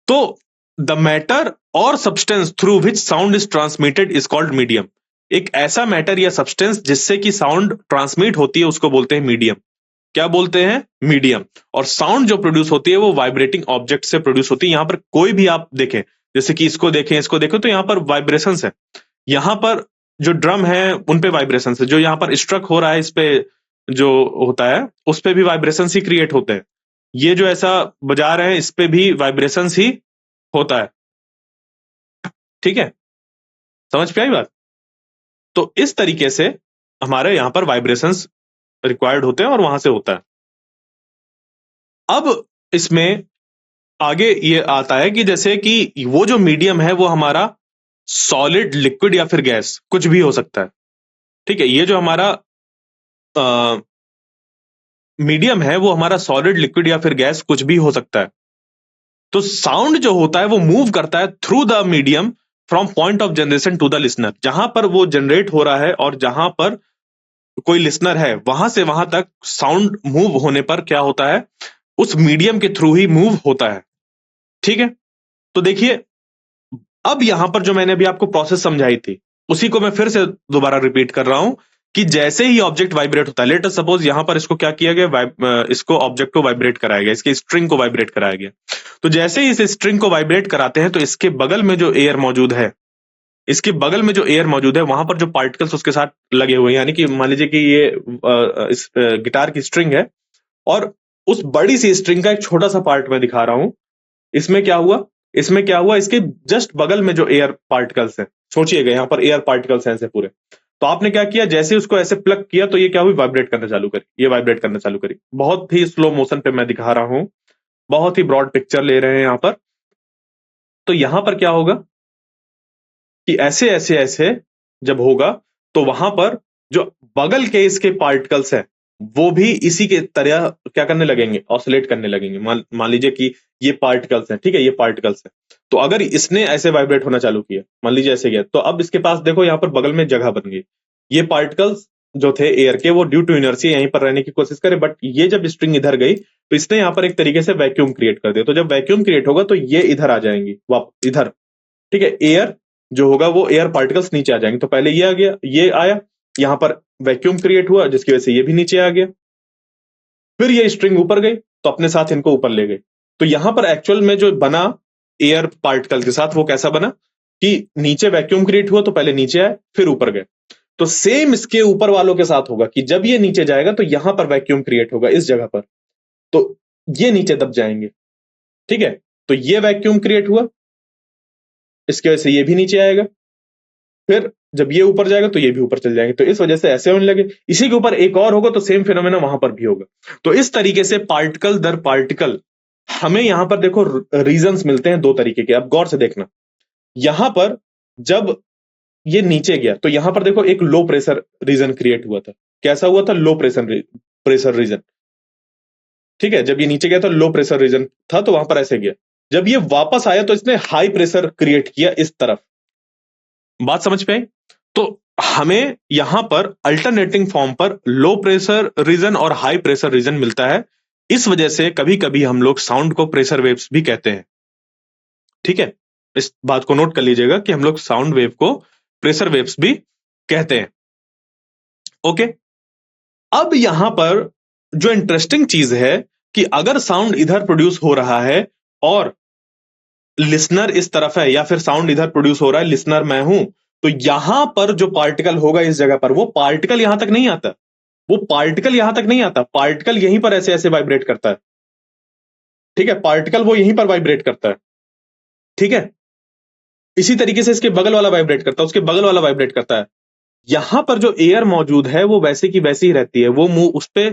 तो द मैटर और substance through which sound is transmitted is called medium. एक ऐसा मैटर या सब्सटेंस जिससे कि साउंड ट्रांसमिट होती है उसको बोलते हैं मीडियम। क्या बोलते हैं? मीडियम। और साउंड जो प्रोड्यूस होती है वो वाइब्रेटिंग ऑब्जेक्ट से प्रोड्यूस होती है। यहां पर कोई भी आप देखें, जैसे कि इसको देखें, इसको देखो, तो यहां पर वाइब्रेशन है। यहां पर जो ड्रम है उन पे वाइब्रेशन है, जो यहां पर स्ट्रक हो रहा है इस पे जो होता है उस पे भी वाइब्रेशन ही क्रिएट होते हैं। ये जो ऐसा बजा रहे हैं इस पे भी वाइब्रेशन ही होता है। ठीक है, समझ पे आई बात? तो इस तरीके से हमारे यहां पर वाइब्रेशंस रिक्वायर्ड होते हैं और वहां से होता है। अब इसमें आगे ये आता है कि जैसे कि वो जो मीडियम है वो हमारा सॉलिड, लिक्विड या फिर गैस कुछ भी हो सकता है। ठीक है, ये जो हमारा मीडियम है वो हमारा सॉलिड, लिक्विड या फिर गैस कुछ भी हो सकता है। तो साउंड जो होता है वो मूव करता है through the medium from point of generation to the listener. जहां पर वो जनरेट हो रहा है और जहां पर कोई लिसनर है वहां से वहां तक साउंड मूव होने पर क्या होता है, उस मीडियम के थ्रू ही मूव होता है। ठीक है, तो देखिए अब यहां पर जो मैंने अभी आपको प्रोसेस समझाई थी उसी को मैं फिर से दोबारा रिपीट कर रहा हूं कि जैसे ही ऑब्जेक्ट वाइब्रेट होता है, लेट अस सपोज यहां पर इसको क्या किया गया, इसको ऑब्जेक्ट को वाइब्रेट कराया गया, इसके स्ट्रिंग को वाइब्रेट कराया गया। तो जैसे ही इस स्ट्रिंग को वाइब्रेट कराते हैं तो इसके बगल में जो एयर मौजूद है, इसके बगल में जो एयर मौजूद है वहां पर जो पार्टिकल्स उसके साथ लगे हुए हैं, यानी कि मान लीजिए कि ये इस गिटार की स्ट्रिंग है और उस बड़ी सी स्ट्रिंग का एक छोटा सा पार्ट मैं दिखा रहा हूं। इसमें क्या हुआ, इसमें क्या हुआ, इसके जस्ट बगल में जो एयर पार्टिकल्स हैं, सोचिएगा यहां पर एयर पार्टिकल्स हैं ऐसे पूरे। तो आपने क्या किया, जैसे उसको ऐसे प्लग किया तो ये क्या हुई, वाइब्रेट करना चालू करी, ये वाइब्रेट करना चालू करी। बहुत ही स्लो मोशन पे मैं दिखा रहा हूं, बहुत ही ब्रॉड पिक्चर ले रहे हैं यहां पर। तो यहां पर क्या होगा कि ऐसे ऐसे ऐसे जब होगा तो वहां पर जो बगल के इसके पार्टिकल्स हैं वो भी इसी के तरह क्या करने लगेंगे, ऑसिलेट करने लगेंगे। मान लीजिए कि ये पार्टिकल्स हैं, ठीक है, ये पार्टिकल्स हैं। तो अगर इसने ऐसे वाइब्रेट होना चालू किया, मान लीजिए ऐसे गया, तो अब इसके पास देखो यहां पर बगल में जगह बन गई। ये पार्टिकल्स जो थे एयर के वो ड्यू टू इनर्शिया यहीं पर रहने की कोशिश करे, बट ये जब स्ट्रिंग इधर गई तो इसने यहां पर एक तरीके से वैक्यूम क्रिएट कर दिया। तो जब वैक्यूम क्रिएट होगा तो ये इधर आ जाएंगी, इधर। ठीक है, एयर जो होगा वो एयर पार्टिकल्स नीचे आ जाएंगे। तो पहले ये आ गया, ये आया, यहां पर वैक्यूम क्रिएट हुआ जिसकी वजह से ये भी नीचे आ गया। फिर ये स्ट्रिंग ऊपर गई तो अपने साथ इनको ऊपर ले गई। तो यहां पर एक्चुअल में जो बना एयर पार्टिकल के साथ वो कैसा बना, कि नीचे वैक्यूम क्रिएट हुआ तो पहले नीचे आए फिर ऊपर गए। तो सेम इसके ऊपर वालों के साथ होगा कि जब ये नीचे जाएगा तो यहां पर वैक्यूम क्रिएट होगा इस जगह पर, तो ये नीचे दब जाएंगे। ठीक है, तो ये वैक्यूम क्रिएट हुआ, इसकी वजह से ये भी नीचे आएगा, फिर जब ये ऊपर जाएगा तो ये भी ऊपर चल जाएंगे, तो इस वजह से ऐसे होने लगे। इसी के ऊपर एक और होगा तो सेम फिनोमेना वहां पर भी होगा। तो इस तरीके से पार्टिकल दर पार्टिकल हमें यहां पर देखो रीजंस मिलते हैं दो तरीके के। अब गौर से देखना, यहां पर जब ये नीचे गया तो यहां पर देखो एक लो प्रेशर रीजन क्रिएट हुआ था। कैसा हुआ था? Low pressure region. ठीक है, जब ये नीचे गया तो लो प्रेशर रीजन था, तो वहां पर ऐसे गया। जब ये वापस आया तो इसने हाई प्रेशर क्रिएट किया इस तरफ। बात समझ पे आई? तो हमें यहां पर अल्टरनेटिंग फॉर्म पर लो प्रेशर रीजन और हाई प्रेशर रीजन मिलता है। इस वजह से कभी कभी हम लोग साउंड को प्रेशर वेव्स भी कहते हैं। ठीक है, इस बात को नोट कर लीजिएगा कि हम लोग साउंड वेव को प्रेशर वेव्स भी कहते हैं। ओके, अब यहां पर जो इंटरेस्टिंग चीज है कि अगर साउंड इधर प्रोड्यूस हो रहा है और लिसनर इस तरफ है, या फिर साउंड इधर प्रोड्यूस हो रहा है, लिसनर मैं हूं, तो यहां पर जो पार्टिकल होगा इस जगह पर, वो पार्टिकल यहां तक नहीं आता। वो पार्टिकल यहां तक नहीं आता, पार्टिकल यहीं पर ऐसे ऐसे वाइब्रेट करता है। ठीक है, पार्टिकल वो यहीं पर वाइब्रेट करता है। ठीक है, इसी तरीके से इसके बगल वाला वाइब्रेट करता है, उसके बगल वाला वाइब्रेट करता है। यहां पर जो एयर मौजूद है वो वैसे की वैसी ही रहती है, वो मुंह उस पे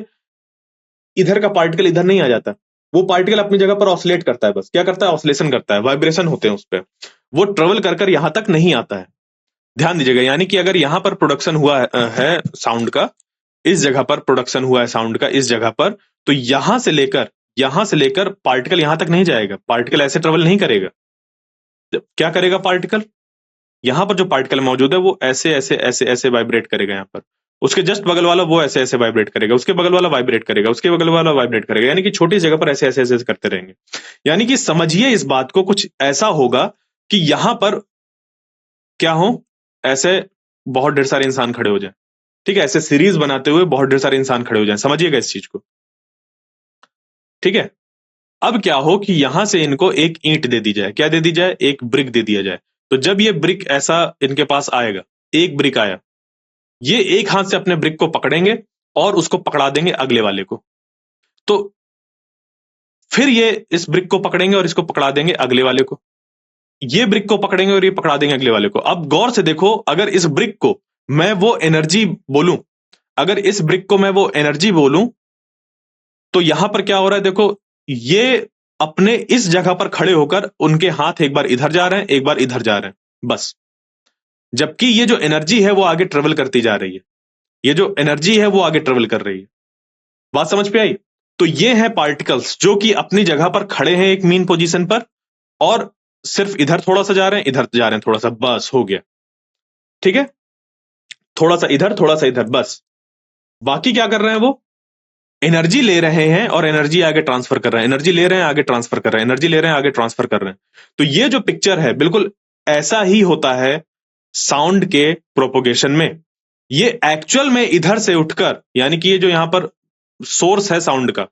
इधर का पार्टिकल इधर नहीं आ जाता। वो पार्टिकल अपनी जगह पर ऑसिलेट करता है, बस क्या करता है? ऑसिलेशन करता है, वाइब्रेशन होते हैं उस पर, वो ट्रेवल कर कर यहां तक नहीं आता है। ध्यान दीजिएगा, यानी कि अगर यहां पर प्रोडक्शन हुआ है साउंड का, इस जगह पर प्रोडक्शन हुआ है साउंड का इस जगह पर, तो यहां से लेकर पार्टिकल यहां तक नहीं जाएगा, पार्टिकल ऐसे ट्रेवल नहीं करेगा। क्या करेगा पार्टिकल? यहां पर जो पार्टिकल मौजूद है वो ऐसे ऐसे ऐसे ऐसे वाइब्रेट करेगा यहां पर, उसके जस्ट बगल वाला वो ऐसे ऐसे वाइब्रेट करेगा, उसके बगल वाला वाइब्रेट करेगा, उसके बगल वाला वाइब्रेट करेगा, यानी कि छोटी जगह पर ऐसे ऐसे ऐसे करते रहेंगे। यानी कि समझिए इस बात को, कुछ ऐसा होगा कि यहां पर क्या हो, ऐसे बहुत ढेर सारे इंसान खड़े हो जाए। ठीक है, ऐसे सीरीज बनाते हुए बहुत ढेर सारे इंसान खड़े हो जाए, समझिएगा इस चीज को। ठीक है, अब क्या हो कि यहां से इनको एक ईंट दे दी जाए, क्या दे दी जाए? एक ब्रिक दे दिया जाए। तो जब ये ब्रिक ऐसा इनके पास आएगा, एक ब्रिक आया, ये एक हाथ से अपने ब्रिक को पकड़ेंगे और उसको पकड़ा देंगे अगले वाले को, तो फिर ये इस ब्रिक को पकड़ेंगे और इसको पकड़ा देंगे अगले वाले को, ये ब्रिक को पकड़ेंगे और ये पकड़ा देंगे अगले वाले को। अब गौर से देखो, अगर इस ब्रिक को मैं वो एनर्जी बोलूं, अगर इस ब्रिक को मैं वो एनर्जी बोलूं, तो यहां पर क्या हो रहा है? देखो, ये अपने इस जगह पर खड़े होकर उनके हाथ एक बार इधर जा रहे हैं, एक बार इधर जा रहे हैं, बस। जबकि ये जो एनर्जी है वो आगे ट्रेवल करती जा रही है, ये जो एनर्जी है वो आगे ट्रेवल कर रही है। बात समझ पे आई? तो ये हैं पार्टिकल्स जो कि अपनी जगह पर खड़े हैं एक मीन पोजीशन पर, और सिर्फ इधर थोड़ा सा जा रहे हैं, इधर जा रहे हैं थोड़ा सा, बस हो गया। ठीक है, थोड़ा सा इधर थोड़ा सा इधर, बस। बाकी क्या कर रहे हैं? वो एनर्जी ले रहे हैं और एनर्जी आगे ट्रांसफर कर रहे हैं, एनर्जी ले रहे हैं आगे ट्रांसफर कर रहे हैं, एनर्जी ले रहे हैं आगे ट्रांसफर कर रहे हैं। तो ये जो पिक्चर है बिल्कुल ऐसा ही होता है साउंड के प्रोपोगेशन में। ये एक्चुअल में इधर से उठकर, यानी कि ये जो यहां पर सोर्स है साउंड का,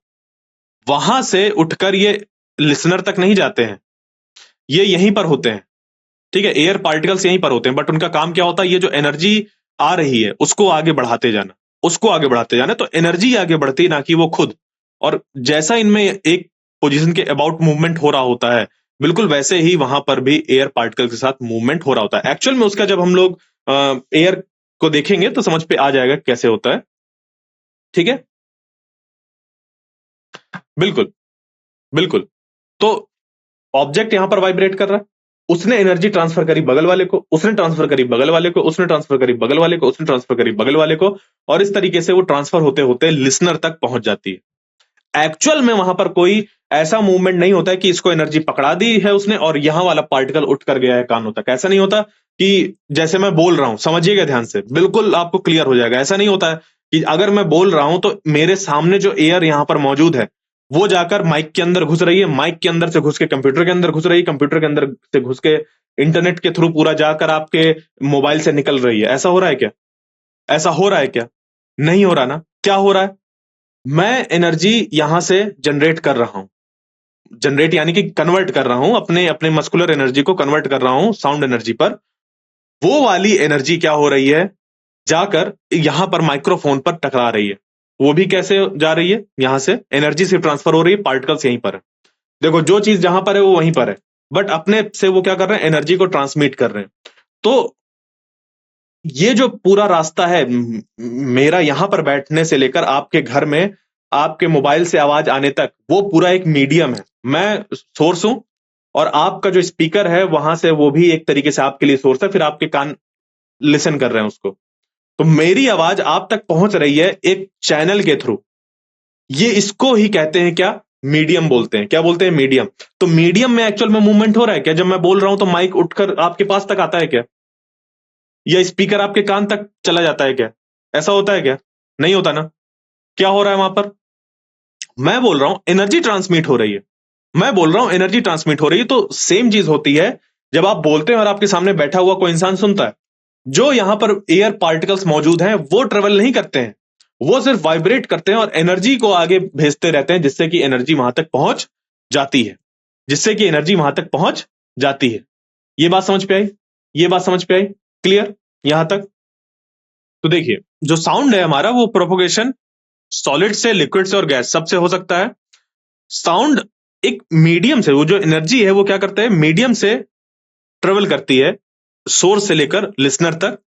वहां से उठकर ये लिसनर तक नहीं जाते हैं, ये यहीं पर होते हैं। ठीक है, एयर पार्टिकल्स यहीं पर होते हैं, बट उनका काम क्या होता है? ये जो एनर्जी आ रही है उसको आगे बढ़ाते जाना, उसको आगे बढ़ाते जाना। तो एनर्जी आगे बढ़ती, ना कि वो खुद। और जैसा इनमें एक पोजीशन के अबाउट मूवमेंट हो रहा होता है, बिल्कुल वैसे ही वहां पर भी एयर पार्टिकल के साथ मूवमेंट हो रहा होता है। एक्चुअल में उसका जब हम लोग एयर को देखेंगे तो समझ पे आ जाएगा कैसे होता है। ठीक है, बिल्कुल बिल्कुल। तो ऑब्जेक्ट यहां पर वाइब्रेट कर रहा है, उसने एनर्जी ट्रांसफर करी बगल वाले को, उसने ट्रांसफर करी बगल वाले को, उसने ट्रांसफर करी बगल वाले को, उसने ट्रांसफर करी बगल वाले को, और इस तरीके से वो ट्रांसफर होते होते लिसनर तक पहुंच जाती है। एक्चुअल में वहां पर कोई ऐसा मूवमेंट नहीं होता है कि इसको एनर्जी पकड़ा दी है उसने और यहां वाला पार्टिकल उठ कर गया है कानों तक। ऐसा नहीं होता कि जैसे मैं बोल रहा हूं, समझिएगा ध्यान से, बिल्कुल आपको क्लियर हो जाएगा। ऐसा नहीं होता है कि अगर मैं बोल रहा हूं तो मेरे सामने जो एयर यहां पर मौजूद है वो जाकर माइक के अंदर घुस रही है, माइक के अंदर से घुस के कंप्यूटर के अंदर घुस रही है, कंप्यूटर के अंदर से घुस के इंटरनेट के थ्रू पूरा जाकर आपके मोबाइल से निकल रही है। ऐसा हो रहा है क्या? ऐसा हो रहा है क्या? नहीं हो रहा ना। क्या हो रहा है? मैं एनर्जी यहां से जनरेट कर रहा हूं, जनरेट यानी कि कन्वर्ट कर रहा हूं, अपने अपने मस्कुलर एनर्जी को कन्वर्ट कर रहा हूं साउंड एनर्जी पर, वो वाली एनर्जी क्या हो रही है, जाकर यहां पर माइक्रोफोन पर टकरा रही है। वो भी कैसे जा रही है, यहां से एनर्जी से ट्रांसफर हो रही है, पार्टिकल्स यहीं पर है। देखो जो चीज जहां पर है वो वहीं पर है, बट अपने से वो क्या कर रहे हैं, एनर्जी को ट्रांसमिट कर रहे हैं। तो ये जो पूरा रास्ता है मेरा यहां पर बैठने से लेकर आपके घर में आपके मोबाइल से आवाज आने तक, वो पूरा एक मीडियम है। मैं सोर्स हूं और आपका जो स्पीकर है वहां से वो भी एक तरीके से आपके लिए सोर्स है, फिर आपके कान लिसन कर रहे हैं उसको। तो मेरी आवाज आप तक पहुंच रही है एक चैनल के थ्रू। ये इसको ही कहते हैं क्या, मीडियम बोलते हैं। क्या बोलते हैं, मीडियम। तो मीडियम में एक्चुअल में मूवमेंट हो रहा है क्या, जब मैं बोल रहा हूं तो माइक उठकर आपके पास तक आता है क्या, या स्पीकर आपके कान तक चला जाता है क्या, ऐसा होता है क्या, नहीं होता ना। क्या हो रहा है वहां पर, मैं बोल रहा हूं एनर्जी ट्रांसमिट हो रही है, मैं बोल रहा हूं एनर्जी ट्रांसमिट हो रही है। तो सेम चीज होती है जब आप बोलते हैं और आपके सामने बैठा हुआ कोई इंसान सुनता है। जो यहां पर एयर पार्टिकल्स मौजूद हैं वो ट्रेवल नहीं करते हैं, वो सिर्फ वाइब्रेट करते हैं और एनर्जी को आगे भेजते रहते हैं, जिससे कि एनर्जी वहां तक पहुंच जाती है, जिससे कि एनर्जी वहां तक पहुंच जाती है। ये बात समझ पे आई, ये बात समझ पे आई, क्लियर यहां तक। तो देखिए जो साउंड है हमारा वो प्रोपोगेशन सॉलिड से, लिक्विड से और गैस सबसे हो सकता है। साउंड एक मीडियम से, वो जो एनर्जी है वो क्या करता है, मीडियम से ट्रेवल करती है सोर्स से लेकर लिसनर तक,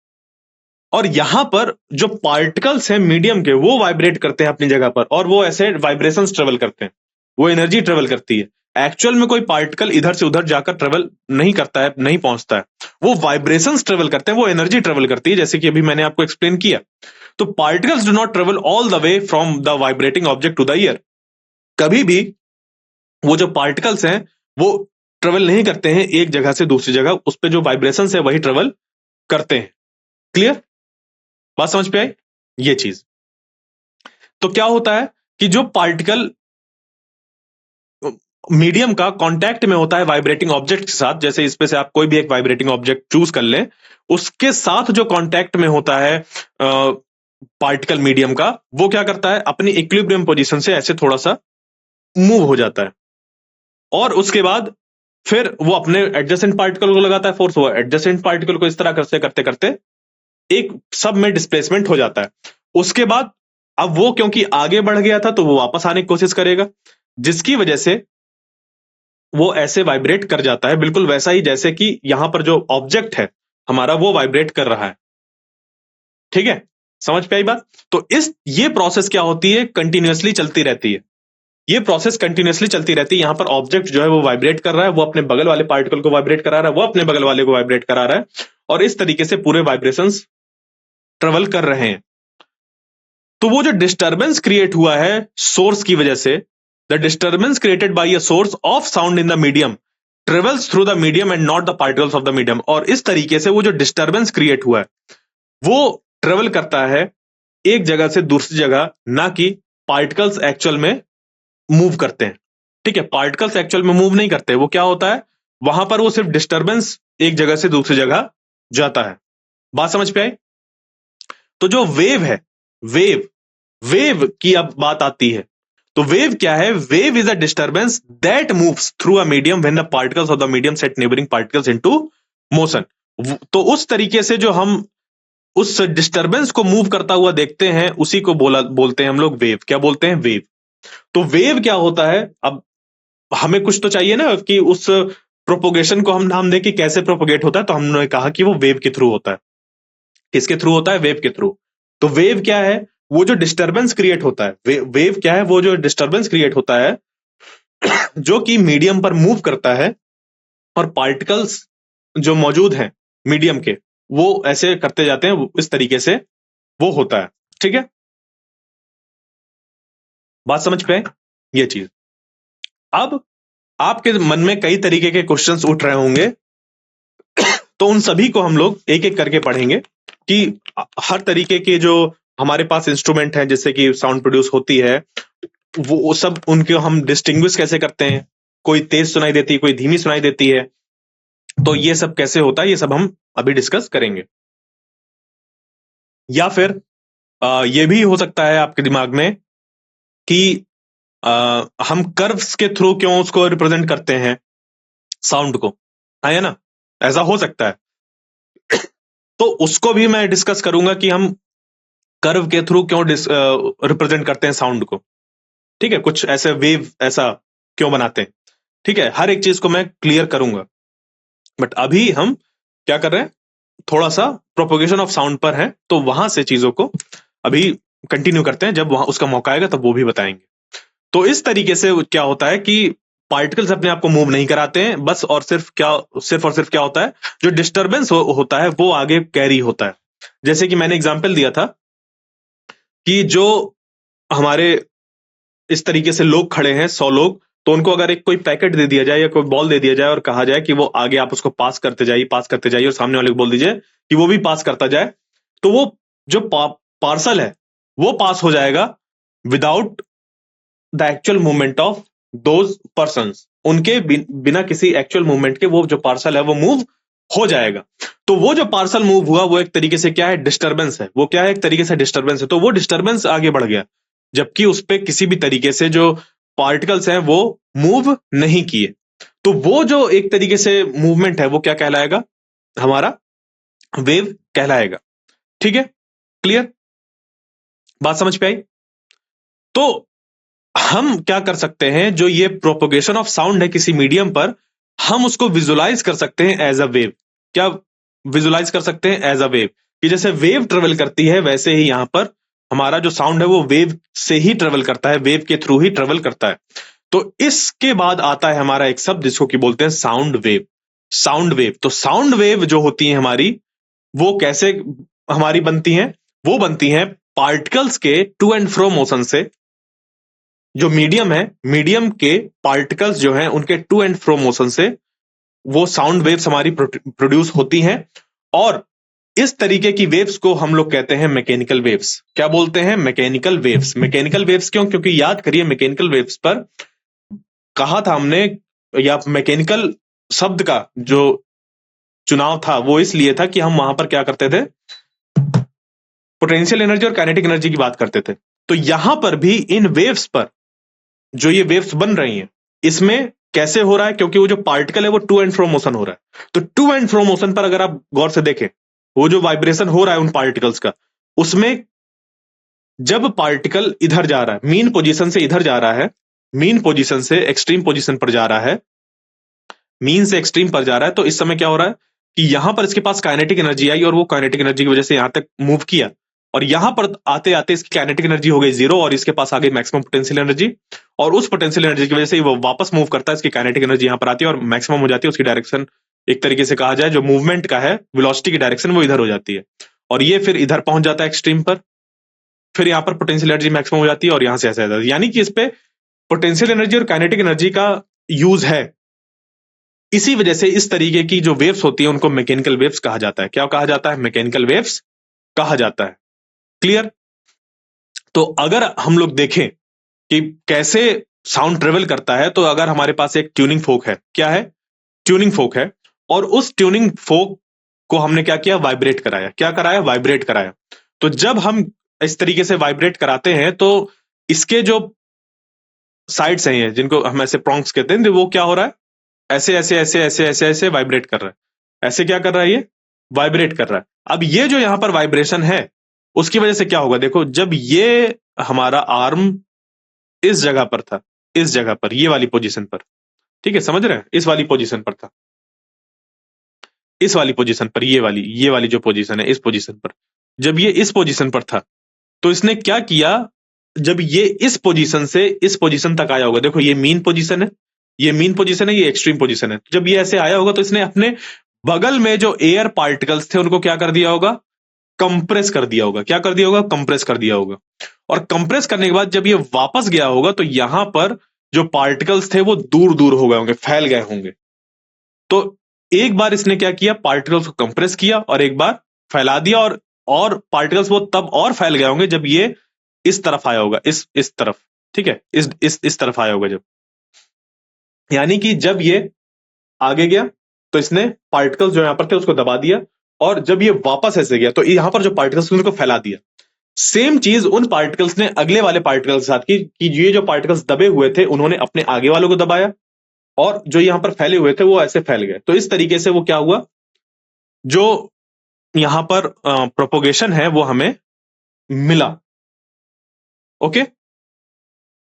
और यहां पर जो पार्टिकल्स हैं मीडियम के वो वाइब्रेट करते हैं अपनी जगह पर, और वो ऐसे वाइब्रेशंस ट्रेवल करते हैं, वो एनर्जी ट्रेवल करती है। एक्चुअल में कोई पार्टिकल इधर से उधर जाकर ट्रेवल नहीं करता है, नहीं पहुंचता है, वो वाइब्रेशंस ट्रेवल करते हैं, वो एनर्जी ट्रेवल करती है, जैसे कि अभी मैंने आपको एक्सप्लेन किया। तो particles do not travel all the way from the vibrating object to the ear. कभी भी वो जो पार्टिकल्स हैं वो ट्रेवल नहीं करते हैं एक जगह से दूसरी जगह, उस पे जो वाइब्रेशंस है वही ट्रेवल करते हैं। क्लियर, बात समझ पे आई ये चीज। तो क्या होता है कि जो पार्टिकल मीडियम का कांटेक्ट में होता है वाइब्रेटिंग ऑब्जेक्ट के साथ, जैसे इस पे से आप कोई भी एक वाइब्रेटिंग ऑब्जेक्ट चूज कर लें, उसके साथ जो कांटेक्ट में होता है पार्टिकल मीडियम का, वो क्या करता है, अपनी इक्विलिब्रियम पोजीशन से ऐसे थोड़ा सा मूव हो जाता है, और उसके बाद फिर वो अपने एडजेसेंट पार्टिकल को लगाता है फोर्स, वो एडजेसेंट पार्टिकल को इस तरह करते करते करते एक सब में डिस्प्लेसमेंट हो जाता है। उसके बाद अब वो क्योंकि आगे बढ़ गया था तो वो वापस आने की कोशिश करेगा, जिसकी वजह से वो ऐसे वाइब्रेट कर जाता है, बिल्कुल वैसा ही जैसे कि यहां पर जो ऑब्जेक्ट है हमारा वो वाइब्रेट कर रहा है। ठीक है, समझ पे आई बात। तो ये प्रोसेस क्या होती है, कंटिन्यूअसली चलती रहती है, ये प्रोसेस कंटिन्यूअसली चलती रहती है। यहां पर ऑब्जेक्ट जो है वो वाइब्रेट कर रहा है, वो अपने बगल वाले पार्टिकल को वाइब्रेट करा रहा है, वो अपने बगल वाले को वाइब्रेट करा रहा है, और इस तरीके से पूरे वाइब्रेशंस ट्रेवल कर रहे हैं। तो वो जो डिस्टर्बेंस क्रिएट हुआ है सोर्स की वजह से, the disturbance created by a source of sound in the medium travels through the medium and not the particles of the medium. और इस तरीके से वो जो डिस्टर्बेंस क्रिएट हुआ है वो ट्रेवल करता है एक जगह से दूसरी जगह, ना कि पार्टिकल्स एक्चुअल में मूव करते हैं। ठीक है, पार्टिकल्स एक्चुअल में मूव नहीं करते, वो क्या होता है वहां पर वो सिर्फ डिस्टर्बेंस एक जगह से दूसरी जगह जाता है। बात समझ पे आई। तो जो वेव है, वेव वेव की अब बात आती है। तो वेव क्या है, wave is a disturbance that moves through a medium when the particles of the medium set neighbouring particles into motion. तो उस तरीके से जो हम उस डिस्टर्बेंस को मूव करता हुआ देखते हैं उसी को बोलते हैं हम लोग वेव। क्या बोलते हैं, वेव। तो वेव क्या होता है, अब हमें कुछ तो चाहिए ना कि उस प्रोपोगेशन को हम नाम दें कि कैसे प्रोपोगेट होता है, तो हमने कहा कि वो वेव के थ्रू होता है। किसके थ्रू होता है, वेव के थ्रू। तो वेव क्या है, वो जो डिस्टर्बेंस क्रिएट होता है, वेव क्या है, वो जो डिस्टर्बेंस क्रिएट होता है जो कि मीडियम पर मूव करता है, और पार्टिकल्स जो मौजूद हैं मीडियम के वो ऐसे करते जाते हैं, इस तरीके से वो होता है। ठीक है, बात समझ पे है ये चीज। अब आपके मन में कई तरीके के क्वेश्चंस उठ रहे होंगे, तो उन सभी को हम लोग एक एक करके पढ़ेंगे कि हर तरीके के जो हमारे पास इंस्ट्रूमेंट हैं जिससे कि साउंड प्रोड्यूस होती है, वो सब उनके हम डिस्टिंग्विश कैसे करते हैं, कोई तेज सुनाई देती है, कोई धीमी सुनाई देती है, तो ये सब कैसे होता है ये सब हम अभी डिस्कस करेंगे। या फिर ये भी हो सकता है आपके दिमाग में कि हम कर्व्स के थ्रू क्यों उसको रिप्रेजेंट करते हैं साउंड को, है ना, ऐसा हो सकता है। तो उसको भी मैं डिस्कस करूंगा कि हम कर्व के थ्रू क्यों रिप्रेजेंट करते हैं साउंड को, ठीक है, कुछ ऐसे वेव ऐसा क्यों बनाते हैं, ठीक है, हर एक चीज को मैं क्लियर करूंगा। बट अभी हम क्या कर रहे हैं, थोड़ा सा प्रोपोगेशन ऑफ साउंड पर है, तो वहां से चीजों को अभी कंटिन्यू करते हैं, जब वहां उसका मौका आएगा तब वो भी बताएंगे। तो इस तरीके से क्या होता है कि पार्टिकल्स अपने आप को मूव नहीं कराते हैं, बस और सिर्फ क्या होता है, जो डिस्टर्बेंस होता है वो आगे कैरी होता है। जैसे कि मैंने एग्जांपल दिया था कि जो हमारे इस तरीके से लोग खड़े हैं 100 लोग, तो उनको अगर एक कोई पैकेट दे दिया जाए या कोई बॉल दे दिया जाए और कहा जाए कि वो आगे आप उसको पास करते जाइए और सामने वाले को बोल दीजिए कि वो भी पास करता जाए, तो वो जो पार्सल है वो पास हो जाएगा without the actual movement of those persons, उनके बिना किसी एक्चुअल मूवमेंट के वो जो पार्सल है वो मूव हो जाएगा। तो वो जो पार्सल मूव हुआ वो एक तरीके से क्या है, डिस्टर्बेंस है, वो क्या है, एक तरीके से डिस्टर्बेंस है, तो वो डिस्टर्बेंस आगे बढ़ गया, जबकि उस पर किसी भी तरीके से जो पार्टिकल्स हैं वो मूव नहीं किए। तो वो जो एक तरीके से मूवमेंट है वो क्या कहलाएगा, हमारा वेव कहलाएगा। ठीक है, क्लियर, बात समझ पे आई। तो हम क्या कर सकते हैं, जो ये प्रोपोगेशन ऑफ साउंड है किसी मीडियम पर, हम उसको विजुलाइज कर सकते हैं एज अ वेव। क्या विजुलाइज कर सकते हैं, एज अ वेव, कि जैसे वेव ट्रेवल करती है वैसे ही यहां पर हमारा जो साउंड है वो वेव से ही ट्रेवल करता है, वेव के थ्रू ही ट्रेवल करता है। तो इसके बाद आता है हमारा एक शब्द जिसको कि बोलते हैं साउंड वेव। साउंड वेव, तो साउंड वेव जो होती है हमारी, वो कैसे हमारी बनती हैं, वो बनती हैं पार्टिकल्स के टू एंड फ्रो मोशन से। जो मीडियम है, मीडियम के पार्टिकल्स जो हैं उनके टू एंड फ्रो मोशन से वो साउंड वेव्स हमारी प्रोड्यूस होती हैं। और इस तरीके की वेव्स को हम लोग कहते हैं मैकेनिकल वेव्स। क्या बोलते हैं, मैकेनिकल वेव्स। मैकेनिकल वेव्स क्यों, क्योंकि याद करिए मैकेनिकल वेव्स पर कहा था हमने, या मैकेनिकल शब्द का जो चुनाव था वो इसलिए था कि हम वहां पर क्या करते थे, पोटेंशियल एनर्जी और काइनेटिक एनर्जी की बात करते थे। तो यहां पर भी इन वेव्स पर जो ये वेव्स बन रही हैं, इसमें कैसे हो रहा है, क्योंकि वो जो पार्टिकल है वो टू एंड फ्रो मोशन हो रहा है। तो टू एंड फ्रो मोशन पर अगर आप गौर से देखें, वो जो वाइब्रेशन हो रहा है उन पार्टिकल्स का, उसमें जब पार्टिकल इधर जा रहा है, मीन पोजीशन से इधर जा रहा है, मीन पोजीशन से एक्सट्रीम पोजीशन पर जा रहा है, मीन से एक्सट्रीम पर जा रहा है, तो इस समय क्या हो रहा है कि यहां पर इसके पास काइनेटिक एनर्जी आई और वो काइनेटिक एनर्जी की वजह से यहां तक मूव किया, और यहां पर आते आते इसकी काइनेटिक एनर्जी हो गई 0 और इसके पास आ गई मैक्सिमम पोटेंशियल एनर्जी, और उस पोटेंशियल एनर्जी की वजह से वो वापस मूव करता है, इसकी काइनेटिक एनर्जी यहां पर आती है और मैक्सिमम हो जाती है, उसकी डायरेक्शन एक तरीके से कहा जाए जो मूवमेंट का है, वेलोसिटी की डायरेक्शन वो इधर हो जाती है, और ये फिर इधर पहुंच जाता है एक्सट्रीम पर, फिर यहां पर पोटेंशियल एनर्जी मैक्सिमम हो जाती है और यहां से ऐसा जाता है। यानी कि इस पे पोटेंशियल एनर्जी और काइनेटिक एनर्जी का यूज है। इसी वजह से इस तरीके की जो वेव्स होती है उनको मैकेनिकल वेव्स कहा जाता है। क्या कहा जाता है, मैकेनिकल वेव्स कहा जाता है। क्लियर। तो अगर हम लोग देखें कि कैसे साउंड ट्रेवल करता है, तो अगर हमारे पास एक ट्यूनिंग फोक है, क्या है, ट्यूनिंग फोक है, और उस ट्यूनिंग फोक को हमने क्या किया, वाइब्रेट कराया। क्या कराया, वाइब्रेट कराया। तो जब हम इस तरीके से वाइब्रेट कराते हैं तो इसके जो साइड्स हैं जिनको हम ऐसे प्रॉन्ग्स कहते हैं, वो क्या हो रहा है, ऐसे ऐसे ऐसे ऐसे ऐसे ऐसे वाइब्रेट कर रहा है। ऐसे क्या कर रहा है, ये वाइब्रेट कर रहा है। अब ये जो यहां पर वाइब्रेशन है उसकी वजह से क्या होगा, देखो, जब ये हमारा आर्म इस जगह पर था, इस जगह पर, ये वाली पोजीशन पर, ठीक है, समझ रहे हैं, इस वाली पोजीशन पर था, इस वाली पोजीशन पर, ये वाली जो पोजीशन है, इस पोजीशन पर, जब ये इस पोजीशन पर था, तो इसने क्या किया, जब ये इस पोजीशन से इस पोजीशन तक आया होगा, देखो ये मीन पोजीशन है, ये मीन पोजीशन है, ये एक्सट्रीम पोजीशन है, जब ये ऐसे आया होगा तो इसने अपने बगल में जो एयर पार्टिकल्स थे उनको क्या कर दिया होगा, कंप्रेस कर दिया होगा। क्या कर दिया होगा, कंप्रेस कर दिया होगा। और कंप्रेस करने के बाद जब ये वापस गया होगा तो यहां पर जो पार्टिकल्स थे वो दूर दूर हो गए होंगे, फैल गए होंगे। तो एक बार इसने क्या किया, पार्टिकल्स को कंप्रेस किया और एक बार फैला दिया, और पार्टिकल्स वो तब और फैल गए होंगे जब ये इस तरफ आया होगा, इस तरफ, ठीक है, इस तरफ आया होगा जब, यानी कि जब ये आगे गया तो इसने पार्टिकल्स जो यहां पर थे उसको दबा दिया, और जब ये वापस ऐसे गया तो यहां पर जो पार्टिकल्स उनको फैला दिया। सेम चीज उन पार्टिकल्स ने अगले वाले पार्टिकल्स के साथ की कि ये जो पार्टिकल्स दबे हुए थे उन्होंने अपने आगे वालों को दबाया, और जो यहां पर फैले हुए थे वो ऐसे फैल गए। तो इस तरीके से वो क्या हुआ, जो यहां पर प्रोपोगेशन है वो हमें मिला। ओके,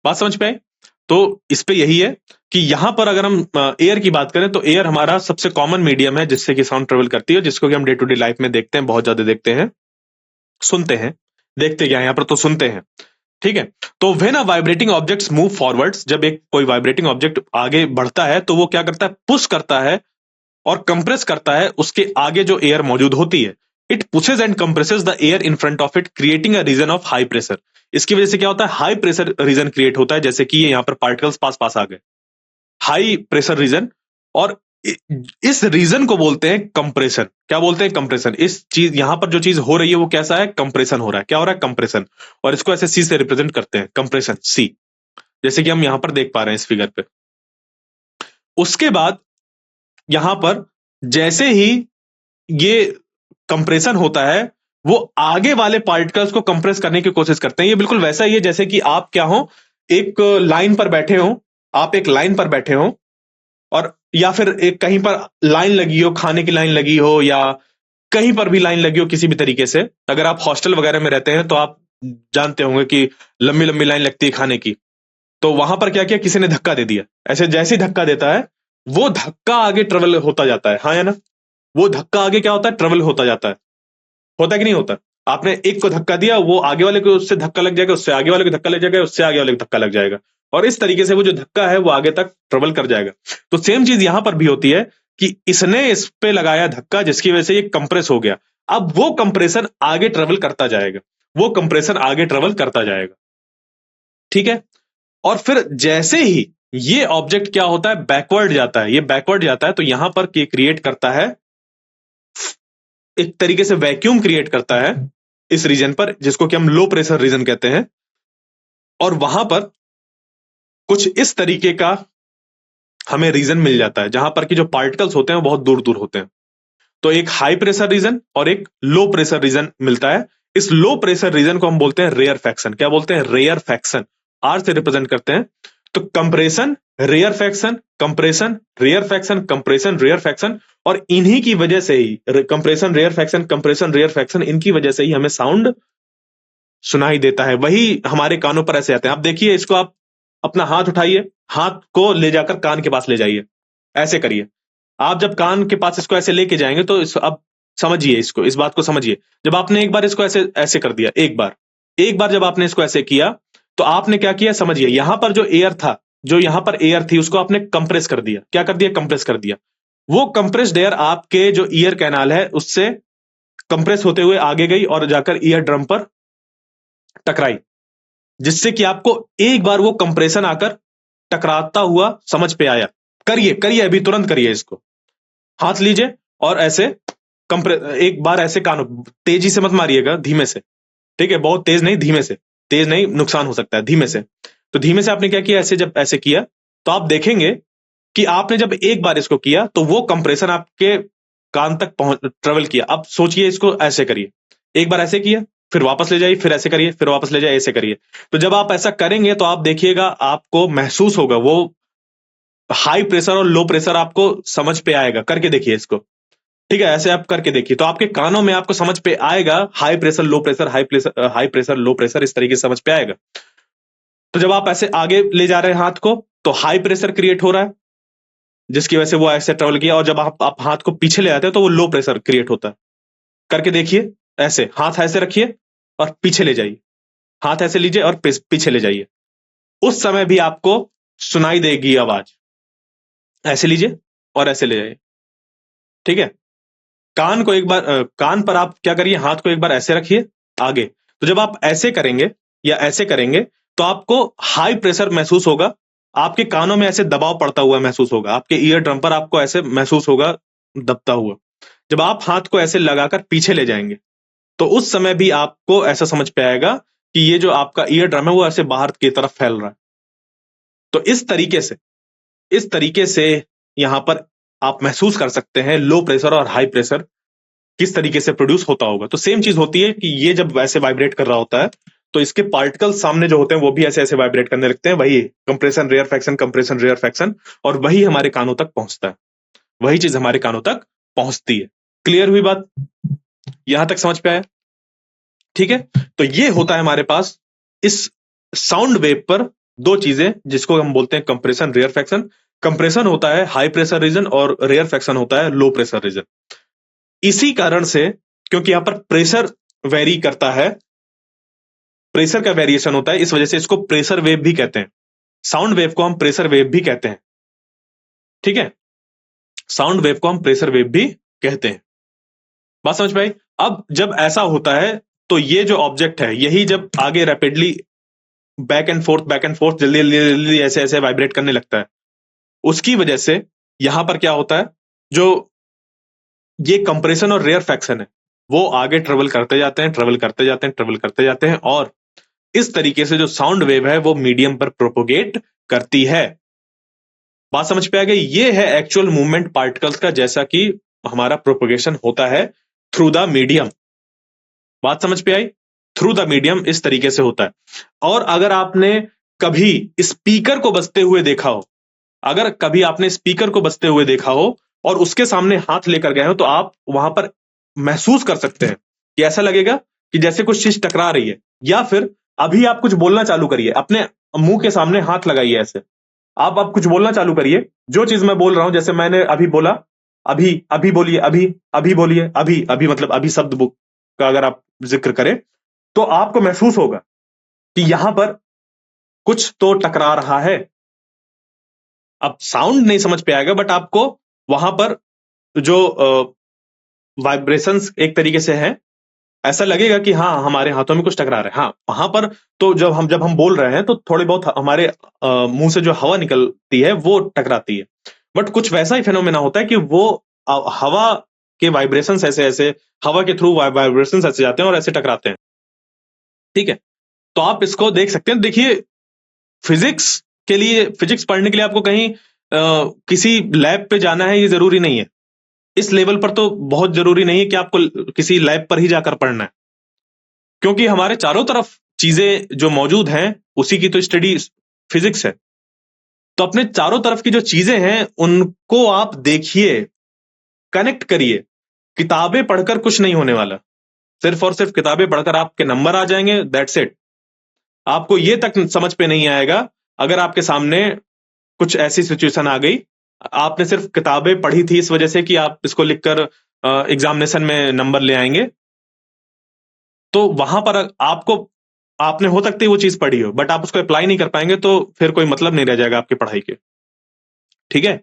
बात समझ पे आई? तो इस पे यही है कि यहां पर अगर हम एयर की बात करें तो एयर हमारा सबसे कॉमन मीडियम है जिससे कि साउंड ट्रेवल करती है, जिसको कि हम डे टू डे लाइफ में देखते हैं, बहुत ज्यादा देखते हैं, सुनते हैं। देखते क्या है, यहां पर तो सुनते हैं। ठीक है, तो when a vibrating objects move forwards, जब एक कोई वाइब्रेटिंग ऑब्जेक्ट आगे बढ़ता है तो वो क्या करता है, पुश करता है और कंप्रेस करता है उसके आगे जो एयर मौजूद होती है। It pushes and compresses the air in front of it, creating a region of high pressure. इसकी वजह से क्या होता है, हाई प्रेशर रीजन क्रिएट होता है, जैसे कि ये यहां पर पार्टिकल्स पास पास आ गए, हाई प्रेशर रीजन। और इस रीजन को बोलते हैं कंप्रेशन। क्या बोलते हैं, कंप्रेशन। इस चीज यहां पर जो चीज हो रही है वो कैसा है, कंप्रेशन हो रहा है। क्या हो रहा है, कंप्रेशन। और इसको ऐसे सी से रिप्रेजेंट करते हैं, कंप्रेशन सी, जैसे कि हम यहां पर देख पा रहे हैं इस फिगर पे। उसके बाद यहां पर जैसे ही ये कंप्रेशन होता है, वो आगे वाले पार्टिकल्स को कंप्रेस करने की कोशिश करते हैं। ये बिल्कुल वैसा ही है जैसे कि आप क्या हो, एक लाइन पर बैठे हो, आप एक लाइन पर बैठे हो, और या फिर एक कहीं पर लाइन लगी हो, खाने की लाइन लगी हो, या कहीं पर भी लाइन लगी हो किसी भी तरीके से। अगर आप हॉस्टल वगैरह में रहते हैं तो आप जानते होंगे कि लंबी लंबी लाइन लगती है खाने की। तो वहां पर क्या किया, किसी ने धक्का दे दिया। ऐसे जैसे ही धक्का देता है, वो धक्का आगे ट्रेवल होता जाता है, हाँ या ना। वो धक्का आगे क्या होता है, ट्रेवल होता जाता है। होता है कि नहीं होता। आपने एक को धक्का दिया, वो आगे वाले को उससे धक्का लग जाएगा, उससे आगे वाले को धक्का लग जाएगा, उससे आगे वाले को धक्का लग जाएगा, और इस तरीके से वो जो धक्का है वो आगे तक ट्रेवल कर जाएगा। तो सेम चीज यहां पर भी होती है कि इसने इस पे लगाया धक्का, जिसकी वजह से ये कंप्रेस हो गया। अब वो कंप्रेशन आगे ट्रेवल करता जाएगा, वो कंप्रेशन आगे ट्रेवल करता जाएगा। ठीक है, और फिर जैसे ही ये ऑब्जेक्ट क्या होता है, बैकवर्ड जाता है, ये बैकवर्ड जाता है, तो यहां पर क्रिएट करता है, एक तरीके से वैक्यूम क्रिएट करता है इस रीजन पर, जिसको कि हम लो प्रेशर रीजन कहते हैं। और वहां पर कुछ इस तरीके का हमें रीजन मिल जाता है, जहां पर कि जो पार्टिकल्स होते हैं वो बहुत दूर दूर होते हैं। तो एक हाई प्रेशर रीजन और एक लो प्रेशर रीजन मिलता है। इस लो प्रेशर रीजन को हम बोलते हैं रेयर फैक्शन। क्या बोलते हैं, रेयर फैक्शन, आर से रिप्रेजेंट करते हैं। तो compression, rarefaction, compression, rarefaction, compression, rarefaction. और इन्हीं की वजह से ही compression, rarefaction, compression, rarefaction, इनकी वजह से ही हमें साउंड सुनाई देता है। वही हमारे कानों पर ऐसे आते हैं। आप देखिए इसको, आप अपना हाथ उठाइए, हाथ को ले जाकर कान के पास ले जाइए, ऐसे करिए। आप जब कान के पास इसको ऐसे लेके जाएंगे तो अब समझिए इसको, इस बात को समझिए। जब आपने एक बार इसको ऐसे ऐसे कर दिया, एक बार जब आपने इसको ऐसे किया, तो आपने क्या किया, समझिए। यहां पर जो एयर था, जो यहां पर एयर थी, उसको आपने कंप्रेस कर दिया। क्या कर दिया, कंप्रेस कर दिया। वो कंप्रेस्ड एयर आपके जो ईयर कैनाल है उससे कंप्रेस होते हुए आगे गई और जाकर ईयर ड्रम पर टकराई, जिससे कि आपको एक बार वो कंप्रेशन आकर टकराता हुआ समझ पे आया। करिए करिए, अभी तुरंत करिए इसको। हाथ लीजिए और ऐसे एक बार ऐसे कानों, तेजी से मत मारिएगा, धीमे से। ठीक है, बहुत तेज नहीं, धीमे से। तेज नहीं, नुकसान हो सकता है, धीमे से। तो धीमे से आपने क्या किया, ऐसे जब ऐसे किया तो आप देखेंगे कि आपने जब एक बार इसको किया तो वो कंप्रेशन आपके कान तक पहुंच ट्रेवल किया। अब सोचिए, इसको ऐसे करिए, एक बार ऐसे किया, फिर वापस ले जाइए, फिर ऐसे करिए, फिर वापस ले जाइए, ऐसे करिए। तो जब आप ऐसा करेंगे तो आप देखिएगा, आपको महसूस होगा वो हाई प्रेशर और लो प्रेशर आपको समझ पे आएगा। करके देखिए इसको। ठीक है, ऐसे आप करके देखिए तो आपके कानों में आपको समझ पे आएगा, high pressure low pressure, high pressure low pressure, इस तरीके से समझ पे आएगा। तो जब आप ऐसे आगे ले जा रहे हैं हाथ को, तो हाई प्रेशर क्रिएट हो रहा है, जिसकी वजह से वो ऐसे ट्रेवल किया। और जब आप हाथ को पीछे ले आते हैं तो वो लो प्रेशर क्रिएट होता है। करके देखिए, ऐसे हाथ ऐसे रखिए और पीछे ले जाइए, हाथ ऐसे लीजिए और पीछे ले जाइए। उस समय भी आपको सुनाई देगी आवाज। ऐसे लीजिए और ऐसे ले जाइए। ठीक है, कान को एक बार कान पर आप क्या करिए, हाथ को एक बार ऐसे रखिए आगे। तो जब आप ऐसे करेंगे या ऐसे करेंगे तो आपको हाई प्रेशर महसूस होगा, आपके कानों में ऐसे दबाव पड़ता हुआ महसूस होगा, आपके ईयर ड्रम पर आपको ऐसे महसूस होगा दबता हुआ। जब आप हाथ को ऐसे लगाकर पीछे ले जाएंगे तो उस समय भी आपको ऐसा समझ पे आएगा कि ये जो आपका ईयर ड्रम है वो ऐसे बाहर की तरफ फैल रहा है। तो इस तरीके से यहां पर आप महसूस कर सकते हैं लो प्रेशर और हाई प्रेशर किस तरीके से प्रोड्यूस होता होगा। तो सेम चीज होती है कि ये जब वैसे वाइब्रेट कर रहा होता है तो इसके पार्टिकल्स सामने जो होते हैं वो भी ऐसे ऐसे वाइब्रेट करने लगते हैं, वही कंप्रेशन रेयर फैक्शन, और वही हमारे कानों तक पहुंचता है, वही चीज हमारे कानों तक पहुंचती है। क्लियर हुई बात? यहां तक समझ पे आया? ठीक है। तो ये होता है हमारे पास इस साउंड वेव पर दो चीजें जिसको हम बोलते हैं कंप्रेशन रेयर फैक्शन। कंप्रेशन होता है हाई प्रेशर रीजन और रेयर फैक्शन होता है लो प्रेशर रीजन। इसी कारण से, क्योंकि यहां पर प्रेशर वेरी करता है, प्रेशर का वेरिएशन होता है, इस वजह से इसको प्रेशर वेव भी कहते हैं। साउंड वेव को हम प्रेशर वेव भी कहते हैं। ठीक है, साउंड वेव को हम प्रेशर वेव भी कहते हैं। बात समझ पाई? अब जब ऐसा होता है तो ये जो ऑब्जेक्ट है यही जब आगे रैपिडली बैक एंड फोर्थ जल्दी जल्दी जल्दी ऐसे ऐसे वाइब्रेट करने लगता है, उसकी वजह से यहां पर क्या होता है, जो ये कंप्रेशन और रेयर फैक्शन है वो आगे ट्रेवल करते जाते हैं, ट्रेवल करते जाते हैं, और इस तरीके से जो साउंड वेव है वो मीडियम पर प्रोपोगेट करती है। बात समझ पे आ गई? ये है एक्चुअल मूवमेंट पार्टिकल्स का, जैसा कि हमारा प्रोपोगेशन होता है थ्रू द मीडियम। बात समझ पे आई? थ्रू द मीडियम इस तरीके से होता है। और अगर आपने कभी स्पीकर को बजते हुए देखा हो, अगर कभी आपने स्पीकर को बजते हुए देखा हो और उसके सामने हाथ लेकर गए हो, तो आप वहां पर महसूस कर सकते हैं कि ऐसा लगेगा कि जैसे कुछ चीज टकरा रही है। या फिर अभी आप कुछ बोलना चालू करिए, अपने मुंह के सामने हाथ लगाइए, ऐसे आप अब कुछ बोलना चालू करिए, जो चीज मैं बोल रहा हूं, जैसे मैंने अभी बोला, अभी अभी बोलिए, अभी अभी बोलिए, अभी अभी मतलब अभी शब्द का अगर आप जिक्र करें तो आपको महसूस होगा कि यहां पर कुछ तो टकरा रहा है। अब साउंड नहीं समझ पे आएगा, बट आपको वहां पर जो वाइब्रेशंस एक तरीके से है, ऐसा लगेगा कि हाँ हमारे हाथों में कुछ टकरा रहा है। हाँ, वहां पर तो जब हम बोल रहे हैं तो थोड़ी बहुत हमारे मुंह से जो हवा निकलती है वो टकराती है, बट कुछ वैसा ही फेनोमेना होता है कि वो हवा के वाइब्रेशंस ऐसे ऐसे, हवा के थ्रू वाइब्रेशंस ऐसे जाते हैं और ऐसे टकराते हैं। ठीक है, तो आप इसको देख सकते हैं। देखिए, फिजिक्स पढ़ने के लिए आपको कहीं किसी लैब पे जाना है ये जरूरी नहीं है। इस लेवल पर तो बहुत जरूरी नहीं है कि आपको किसी लैब पर ही जाकर पढ़ना है, क्योंकि हमारे चारों तरफ चीजें जो मौजूद हैं उसी की तो स्टडी फिजिक्स है। तो अपने चारों तरफ की जो चीजें हैं उनको आप देखिए, कनेक्ट करिए। किताबें पढ़कर कुछ नहीं होने वाला, सिर्फ और सिर्फ किताबें पढ़कर आपके नंबर आ जाएंगे, दैट्स इट। आपको ये तक समझ पे नहीं आएगा अगर आपके सामने कुछ ऐसी सिचुएशन आ गई, आपने सिर्फ किताबें पढ़ी थी इस वजह से कि आप इसको लिखकर एग्जामिनेशन में नंबर ले आएंगे, तो वहां पर आपने हो सकती है वो चीज पढ़ी हो बट आप उसको अप्लाई नहीं कर पाएंगे, तो फिर कोई मतलब नहीं रह जाएगा आपकी पढ़ाई के। ठीक है,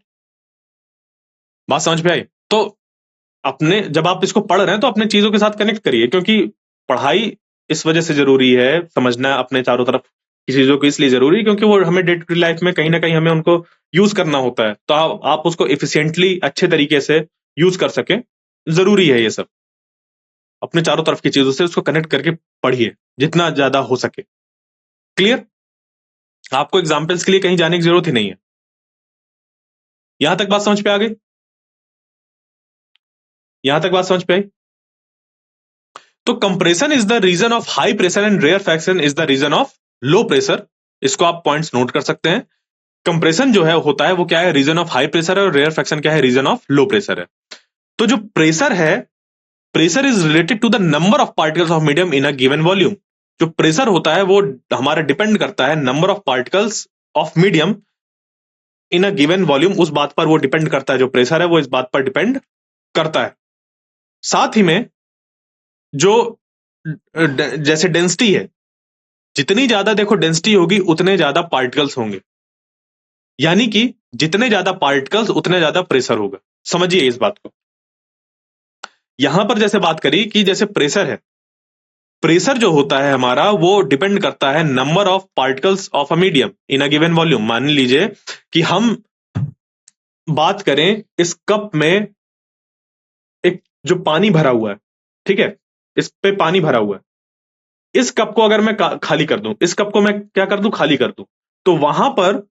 बात समझ में आई? तो अपने जब आप इसको पढ़ रहे हैं तो अपने चीजों के साथ कनेक्ट करिए, क्योंकि पढ़ाई इस वजह से जरूरी है, समझना अपने चारों तरफ की चीजों को इसलिए जरूरी है क्योंकि वो हमें डे टू डे लाइफ में कहीं ना कहीं हमें उनको यूज करना होता है, तो आप उसको इफिशियंटली अच्छे तरीके से यूज कर सके, जरूरी है ये सब। अपने चारों तरफ की चीजों से उसको कनेक्ट करके पढ़िए जितना ज्यादा हो सके। क्लियर? आपको एग्जाम्पल्स के लिए कहीं जाने की जरूरत ही नहीं है। यहां तक बात समझ पे आ गई? यहां तक बात समझ पे आई? तो compression is the region of high pressure and rarefaction is the region of low pressure. इसको आप पॉइंट्स नोट कर सकते हैं। कंप्रेशन जो है होता है वो क्या है, रीजन ऑफ हाई प्रेशर है, और रेयर फैक्शन क्या है, रीजन ऑफ लो प्रेशर है। तो जो प्रेशर है, pressure is related to the number of particles of medium in a given volume. जो प्रेशर होता है वो हमारा डिपेंड करता है number of particles of medium in a given volume, उस बात पर वो डिपेंड करता है। जो प्रेशर है वो इस बात पर डिपेंड करता है। साथ ही में जो जैसे डेंसिटी है, जितनी ज्यादा देखो डेंसिटी होगी उतने ज्यादा पार्टिकल्स होंगे, यानी कि जितने ज्यादा पार्टिकल्स उतने ज्यादा प्रेशर होगा। समझिए इस बात को। यहां पर जैसे बात करी कि जैसे प्रेशर है, प्रेशर जो होता है हमारा वो डिपेंड करता है number of particles of a medium in a given volume. मान लीजिए कि हम बात करें इस कप में एक जो पानी भरा हुआ है, ठीक है, इस पे पानी भरा हुआ है, इस कप को अगर मैं खाली कर दूं, इस कप को मैं क्या कर दूं, खाली कर दूं, तो वहां पर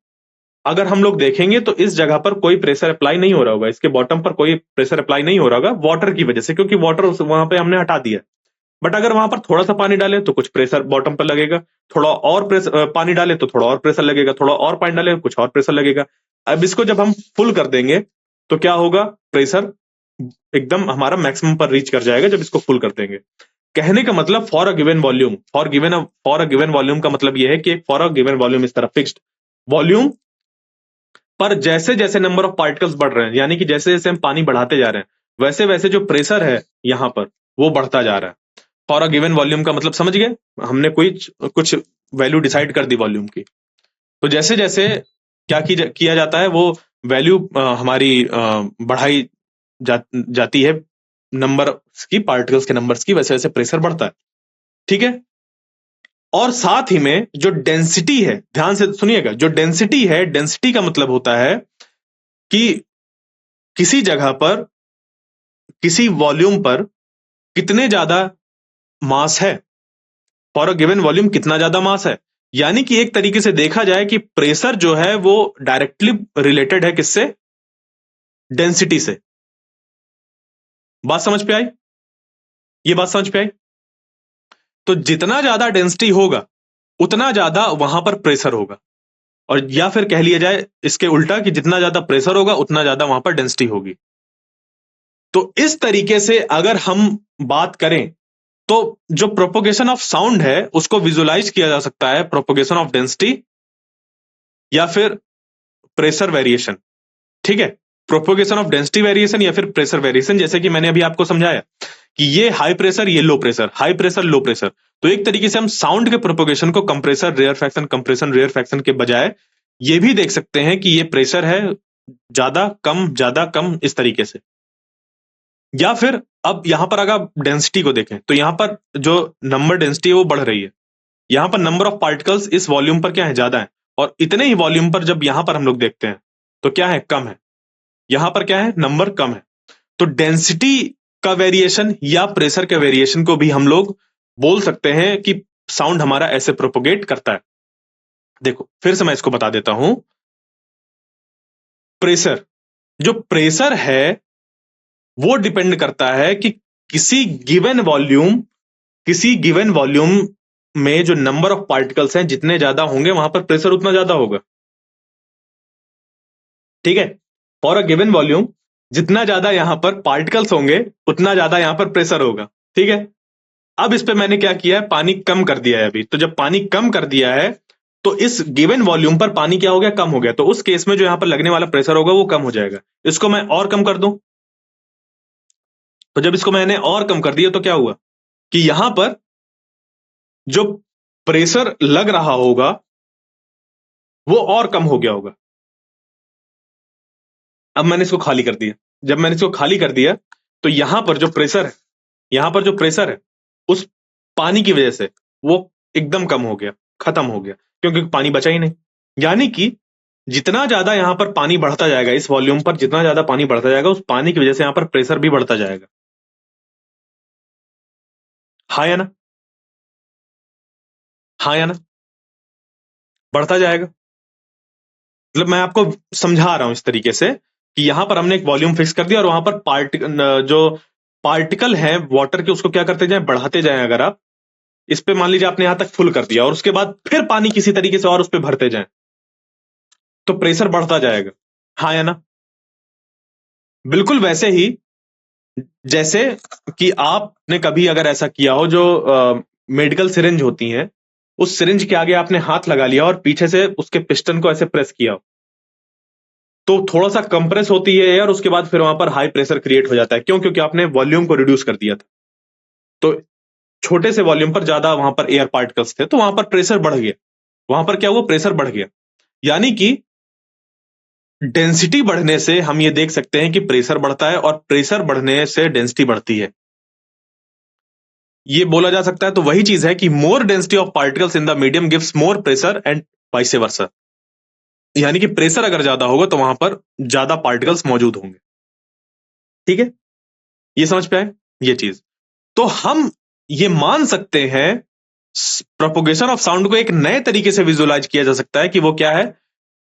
अगर हम लोग देखेंगे तो इस जगह पर कोई प्रेशर अप्लाई नहीं हो रहा होगा, इसके बॉटम पर कोई प्रेशर अप्लाई नहीं हो रहा होगा वाटर की वजह से, क्योंकि वाटर वहां पे हमने हटा दिया। बट अगर वहां पर थोड़ा सा पानी डाले तो कुछ प्रेशर बॉटम पर लगेगा, थोड़ा और प्रेशर पानी डाले तो थोड़ा और प्रेशर लगेगा, थोड़ा और पानी डाले कुछ और प्रेशर लगेगा। अब इसको जब हम फुल कर देंगे तो क्या होगा, प्रेशर एकदम हमारा मैक्सिमम पर रीच कर जाएगा जब इसको फुल कर देंगे। कहने का मतलब for a given volume, for a given volume का मतलब यह है कि फॉर अ गिवन वॉल्यूम इस तरह फिक्स्ड वॉल्यूम पर जैसे जैसे नंबर ऑफ पार्टिकल्स बढ़ रहे हैं, यानी कि जैसे जैसे हम पानी बढ़ाते जा रहे हैं वैसे वैसे जो प्रेशर है यहां पर वो बढ़ता जा रहा है। फॉर अ गिवन वॉल्यूम का मतलब समझ गए, हमने कोई कुछ वैल्यू डिसाइड कर दी वॉल्यूम की, तो जैसे जैसे किया जाता है वो वैल्यू हमारी बढ़ाई जाती है नंबर की, पार्टिकल्स के नंबर्स की, वैसे वैसे प्रेशर बढ़ता है। ठीक है, और साथ ही में जो डेंसिटी है, ध्यान से सुनिएगा, जो डेंसिटी है, डेंसिटी का मतलब होता है कि किसी जगह पर किसी वॉल्यूम पर कितने ज्यादा मास है, फॉर अ गिवन वॉल्यूम कितना ज्यादा मास है। यानी कि एक तरीके से देखा जाए कि प्रेशर जो है वो डायरेक्टली रिलेटेड है किससे, डेंसिटी से। बात समझ पे आई, ये बात समझ पे आई। तो जितना ज्यादा डेंसिटी होगा उतना ज्यादा वहां पर प्रेशर होगा, और या फिर कह लिया जाए इसके उल्टा कि जितना ज्यादा प्रेशर होगा उतना ज्यादा वहां पर डेंसिटी होगी। तो इस तरीके से अगर हम बात करें तो जो प्रोपोगेशन ऑफ साउंड है उसको विजुलाइज किया जा सकता है प्रोपोगेशन ऑफ डेंसिटी या फिर प्रेशर वेरिएशन। ठीक है, प्रोपोगेशन ऑफ डेंसिटी वेरिएशन या फिर प्रेशर वेरिएशन, जैसे कि मैंने अभी आपको समझाया कि ये हाई प्रेशर, ये low pressure, high pressure low pressure. तो एक तरीके से हम साउंड के प्रोपोगेशन को compressor rarefaction, compression rarefaction के बजाय ये भी देख सकते हैं कि ये प्रेशर है ज्यादा कम इस तरीके से। या फिर अब यहां पर अगर आप डेंसिटी को देखें तो यहां पर जो नंबर डेंसिटी है वो बढ़ रही है, यहां पर नंबर ऑफ पार्टिकल्स इस वॉल्यूम पर क्या है, ज्यादा है, और इतने ही वॉल्यूम पर जब यहां पर हम लोग देखते हैं तो क्या है, कम है, यहां पर क्या है, नंबर कम है। तो डेंसिटी का वेरिएशन या प्रेशर के वेरिएशन को भी हम लोग बोल सकते हैं कि साउंड हमारा ऐसे प्रोपोगेट करता है। देखो फिर से मैं इसको बता देता हूं, प्रेशर, जो प्रेशर है वो डिपेंड करता है कि किसी गिवन वॉल्यूम, किसी गिवन वॉल्यूम में जो नंबर ऑफ पार्टिकल्स हैं जितने ज्यादा होंगे वहां पर प्रेशर उतना ज्यादा होगा। ठीक है, फॉर अ गिवन वॉल्यूम जितना ज्यादा यहां पर पार्टिकल्स होंगे उतना ज्यादा यहां पर प्रेशर होगा। ठीक है, अब इस पे मैंने क्या किया है, पानी कम कर दिया है अभी। तो जब पानी कम कर दिया है तो इस गिवन वॉल्यूम पर पानी क्या हो गया, कम हो गया। तो उस केस में जो यहां पर लगने वाला प्रेशर होगा वो कम हो जाएगा। इसको मैं और कम कर दूं, तो जब इसको मैंने और कम कर दिया तो क्या हुआ कि यहां पर जो प्रेशर लग रहा होगा वो और कम हो गया होगा। अब मैंने इसको खाली कर दिया, जब मैंने इसको खाली कर दिया तो यहां पर जो प्रेशर है, यहां पर जो प्रेशर है उस पानी की वजह से वो एकदम कम हो गया, खत्म हो गया, क्योंकि पानी बचा ही नहीं। यानी कि जितना ज्यादा यहां पर पानी बढ़ता जाएगा, इस वॉल्यूम पर जितना ज्यादा पानी बढ़ता जाएगा उस पानी की वजह से यहां पर प्रेशर भी बढ़ता जाएगा। हाँ या ना, हाँ या ना, बढ़ता जाएगा। मतलब मैं आपको समझा रहा हूं इस तरीके से कि यहां पर हमने एक वॉल्यूम फिक्स कर दिया और वहां पर जो पार्टिकल है वाटर के उसको क्या करते जाए, बढ़ाते जाए। अगर आप इस पे मान लीजिए आपने यहां तक फुल कर दिया और उसके बाद फिर पानी किसी तरीके से और उस पे भरते जाए तो प्रेशर बढ़ता जाएगा। हाँ या ना, बिल्कुल वैसे ही जैसे कि आपने कभी अगर ऐसा किया हो, जो मेडिकल सिरिंज होती हैं उस सिरिंज के आगे आपने हाथ लगा लिया और पीछे से उसके पिस्टन को ऐसे प्रेस किया हो, तो थोड़ा सा कंप्रेस होती है एयर, उसके बाद फिर वहां पर हाई प्रेशर क्रिएट हो जाता है। क्यों? क्योंकि आपने वॉल्यूम को रिड्यूस कर दिया था। तो छोटे से वॉल्यूम पर ज्यादा वहां पर एयर पार्टिकल्स थे तो वहां पर प्रेशर बढ़ गया, वहां पर क्या हुआ, प्रेशर बढ़ गया। यानी कि डेंसिटी बढ़ने से हम ये देख सकते हैं कि प्रेशर बढ़ता है और प्रेशर बढ़ने से डेंसिटी बढ़ती है। ये बोला जा सकता है, तो वही चीज है कि more density of particles in the medium gives more pressure and vice versa. यानी कि प्रेशर अगर ज्यादा होगा तो वहां पर ज्यादा पार्टिकल्स मौजूद होंगे। ठीक है, ये समझ पे आए ये चीज। तो हम ये मान सकते हैं प्रोपोगेशन ऑफ साउंड को एक नए तरीके से विजुअलाइज किया जा सकता है कि वो क्या है,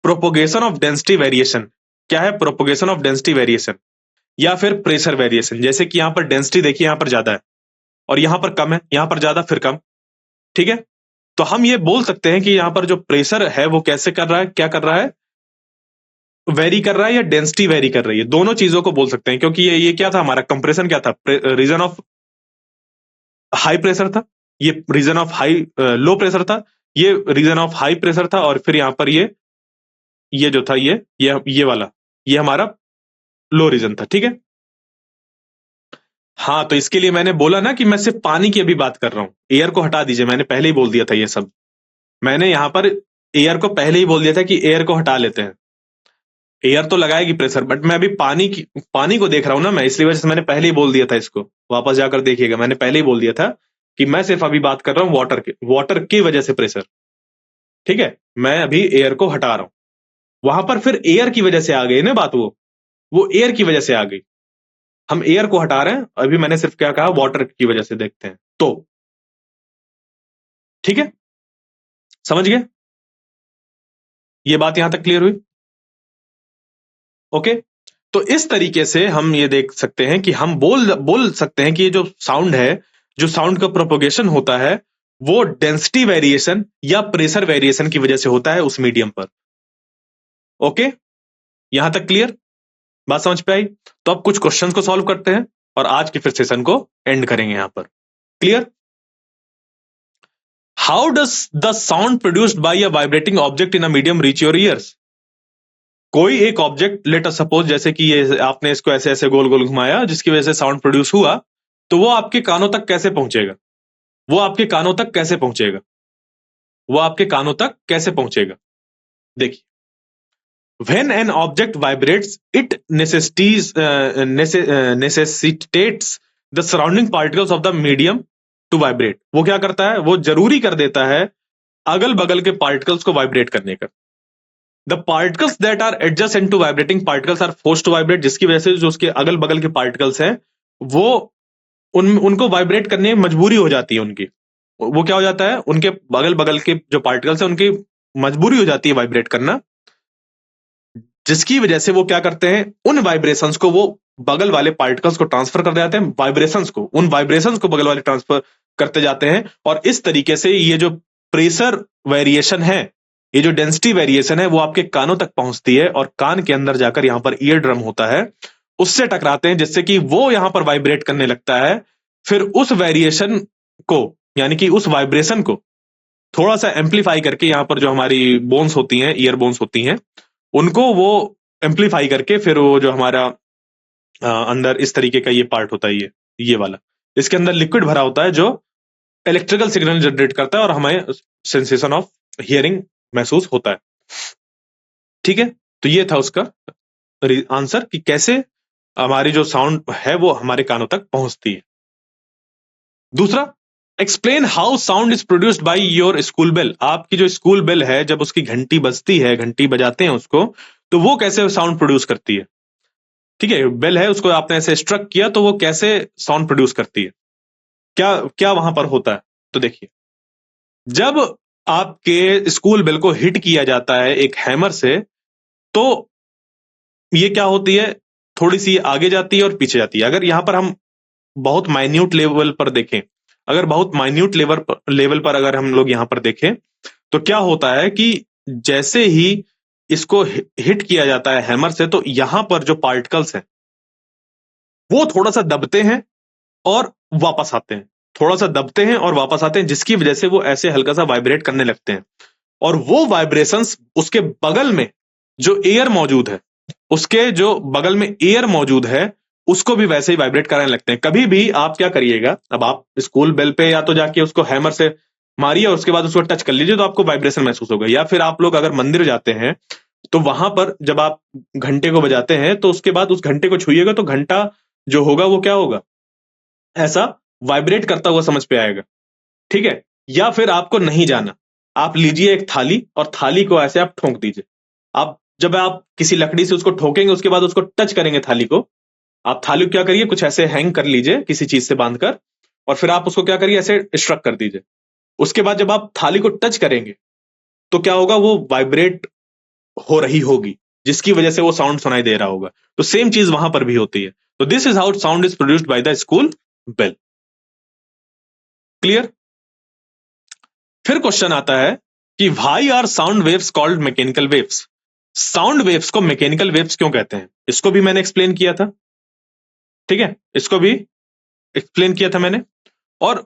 प्रोपोगेशन ऑफ डेंसिटी वेरिएशन। क्या है प्रोपोगेशन ऑफ डेंसिटी वेरिएशन? या फिर प्रेशर वेरिएशन। जैसे कि यहां पर डेंसिटी देखिए यहां पर ज्यादा है और यहां पर कम है, यहां पर ज्यादा फिर कम, ठीक है। तो हम ये बोल सकते हैं कि यहां पर जो प्रेशर है वो कैसे कर रहा है, क्या कर रहा है, वेरी कर रहा है, या डेंसिटी वेरी कर रही है। दोनों चीजों को बोल सकते हैं, क्योंकि ये क्या था हमारा कंप्रेशन, क्या था, रीजन ऑफ हाई प्रेशर था, ये region of high low pressure था, ये रीजन ऑफ हाई प्रेशर था, और फिर यहां पर ये जो था ये वाला ये हमारा लो रीजन था, ठीक है। हाँ, तो इसके लिए मैंने बोला ना कि मैं सिर्फ पानी की अभी बात कर रहा हूं, एयर को हटा दीजिए, मैंने पहले ही बोल दिया था ये सब। मैंने यहां पर एयर को पहले ही बोल दिया था कि एयर को हटा लेते हैं, एयर तो लगाएगी प्रेशर, बट मैं अभी पानी को देख रहा हूं ना मैं, इसलिए वजह से मैंने पहले ही बोल दिया था इसको। वापस जाकर देखिएगा, मैंने पहले ही बोल दिया था कि मैं सिर्फ अभी बात कर रहा हूं वाटर की वजह से प्रेशर, ठीक है। मैं अभी एयर को हटा रहा हूं, वहां पर फिर एयर की वजह से आ गई ना बात, वो एयर की वजह से आ गई। हम एयर को हटा रहे हैं, अभी मैंने सिर्फ क्या कहा, वाटर की वजह से देखते हैं, तो ठीक है, समझ गए, ये बात यहां तक क्लियर हुई? ओके। तो इस तरीके से हम ये देख सकते हैं कि हम बोल सकते हैं कि ये जो साउंड है, जो साउंड का प्रोपोगेशन होता है, वो डेंसिटी वेरिएशन या प्रेशर वेरिएशन की वजह से होता है उस मीडियम पर। ओके, यहां तक क्लियर, बात समझ पे आई? तो अब कुछ क्वेश्चंस को सॉल्व करते हैं और आज के फिर सेशन को एंड करेंगे यहां पर। Clear? How does the sound produced bye a vibrating object in a medium reach your ears? कोई एक ऑब्जेक्ट, लेट अस सपोज, जैसे कि ये आपने इसको ऐसे ऐसे गोल गोल घुमाया, जिसकी वजह से साउंड प्रोड्यूस हुआ, तो वो आपके कानों तक कैसे पहुंचेगा? वो आपके कानों तक कैसे पहुंचेगा? वो आपके कानों तक कैसे पहुंचेगा? देखिए, when an object vibrates, it necessitates the surrounding particles of the medium to vibrate. वो क्या करता है, वो जरूरी कर देता है अगल बगल के पार्टिकल्स को वाइब्रेट करने का। The particles that are adjacent to vibrating particles are forced to vibrate, जिसकी वजह से जो उसके अगल बगल के पार्टिकल्स हैं, वो उनको वाइब्रेट करने में मजबूरी हो जाती है उनकी। वो क्या हो जाता है, उनके अगल बगल के जो पार्टिकल्स हैं उनकी मजबूरी हो जाती है वाइब्रेट करना, जिसकी वजह से वो क्या करते हैं, उन वाइब्रेशंस को वो बगल वाले पार्टिकल्स को ट्रांसफर कर जाते हैं, उन वाइब्रेशंस को बगल वाले ट्रांसफर करते जाते हैं, और इस तरीके से ये जो प्रेशर वेरिएशन है, ये जो डेंसिटी वेरिएशन है, वो आपके कानों तक पहुंचती है, और कान के अंदर जाकर यहां पर ईयर ड्रम होता है, उससे टकराते हैं, जिससे कि वो यहां पर वाइब्रेट करने लगता है। फिर उस वेरिएशन को, यानी कि उस वाइब्रेशन को थोड़ा सा एम्पलीफाई करके, यहां पर जो हमारी बोन्स होती हैं, ईयर बोन्स होती हैं, उनको वो एम्पलीफाई करके, फिर वो जो हमारा अंदर इस तरीके का ये पार्ट होता है, ये वाला, इसके अंदर लिक्विड भरा होता है, जो इलेक्ट्रिकल सिग्नल जनरेट करता है, और हमें सेंसेशन ऑफ हियरिंग महसूस होता है। ठीक है, तो ये था उसका आंसर कि कैसे हमारी जो साउंड है वो हमारे कानों तक पहुंचती है। दूसरा, explain how sound is produced by your school bell. आपकी जो स्कूल बेल है, जब उसकी घंटी बजती है, घंटी बजाते हैं उसको, तो वो कैसे साउंड प्रोड्यूस करती है? ठीक है, बेल है, उसको आपने ऐसे स्ट्रक किया, तो वो कैसे साउंड प्रोड्यूस करती है, क्या क्या वहां पर होता है? तो देखिए, जब आपके स्कूल बेल को हिट किया जाता है एक हैमर से, तो ये क्या होती है, थोड़ी सी आगे जाती है और पीछे जाती है। अगर यहां पर हम बहुत माइन्यूट लेवल पर देखें, अगर बहुत माइन्यूट लेवल पर अगर हम लोग यहां पर देखें, तो क्या होता है कि जैसे ही इसको हिट किया जाता है हैमर से, तो यहां पर जो पार्टिकल्स हैं वो थोड़ा सा दबते हैं और वापस आते हैं, थोड़ा सा दबते हैं और वापस आते हैं, जिसकी वजह से वो ऐसे हल्का सा वाइब्रेट करने लगते हैं, और वो वाइब्रेशंस उसके बगल में जो एयर मौजूद है, उसके जो बगल में एयर मौजूद है, उसको भी वैसे ही वाइब्रेट कराने लगते हैं। कभी भी आप क्या करिएगा, अब आप स्कूल बेल पे या तो जाके उसको हैमर से मारिए और उसके बाद उसको टच कर लीजिए, तो आपको वाइब्रेशन महसूस होगा। या फिर आप लोग अगर मंदिर जाते हैं, तो वहां पर जब आप घंटे को बजाते हैं, तो उसके बाद उस घंटे को छुइएगा, तो घंटा जो होगा वो क्या होगा, ऐसा वाइब्रेट करता हुआ समझ पे आएगा। ठीक है, या फिर आपको नहीं जाना, आप लीजिए एक थाली, और थाली को ऐसे आप ठोक दीजिए। आप जब आप किसी लकड़ी से उसको ठोकेंगे, उसके बाद उसको टच करेंगे थाली को, आप थाली को क्या करिए, कुछ ऐसे हैंग कर लीजिए किसी चीज से बांधकर, और फिर आप उसको क्या करिए, ऐसे स्ट्रक कर दीजिए। उसके बाद जब आप थाली को टच करेंगे, तो क्या होगा, वो वाइब्रेट हो रही होगी, जिसकी वजह से वो साउंड सुनाई दे रहा होगा। तो सेम चीज वहां पर भी होती है। तो this is how sound is produced by the school bell. Clear? फिर क्वेश्चन आता है कि why are sound waves called mechanical waves? Sound waves को मैकेनिकल वेव्स क्यों कहते हैं? इसको भी मैंने एक्सप्लेन किया था, ठीक है, इसको भी एक्सप्लेन किया था मैंने। और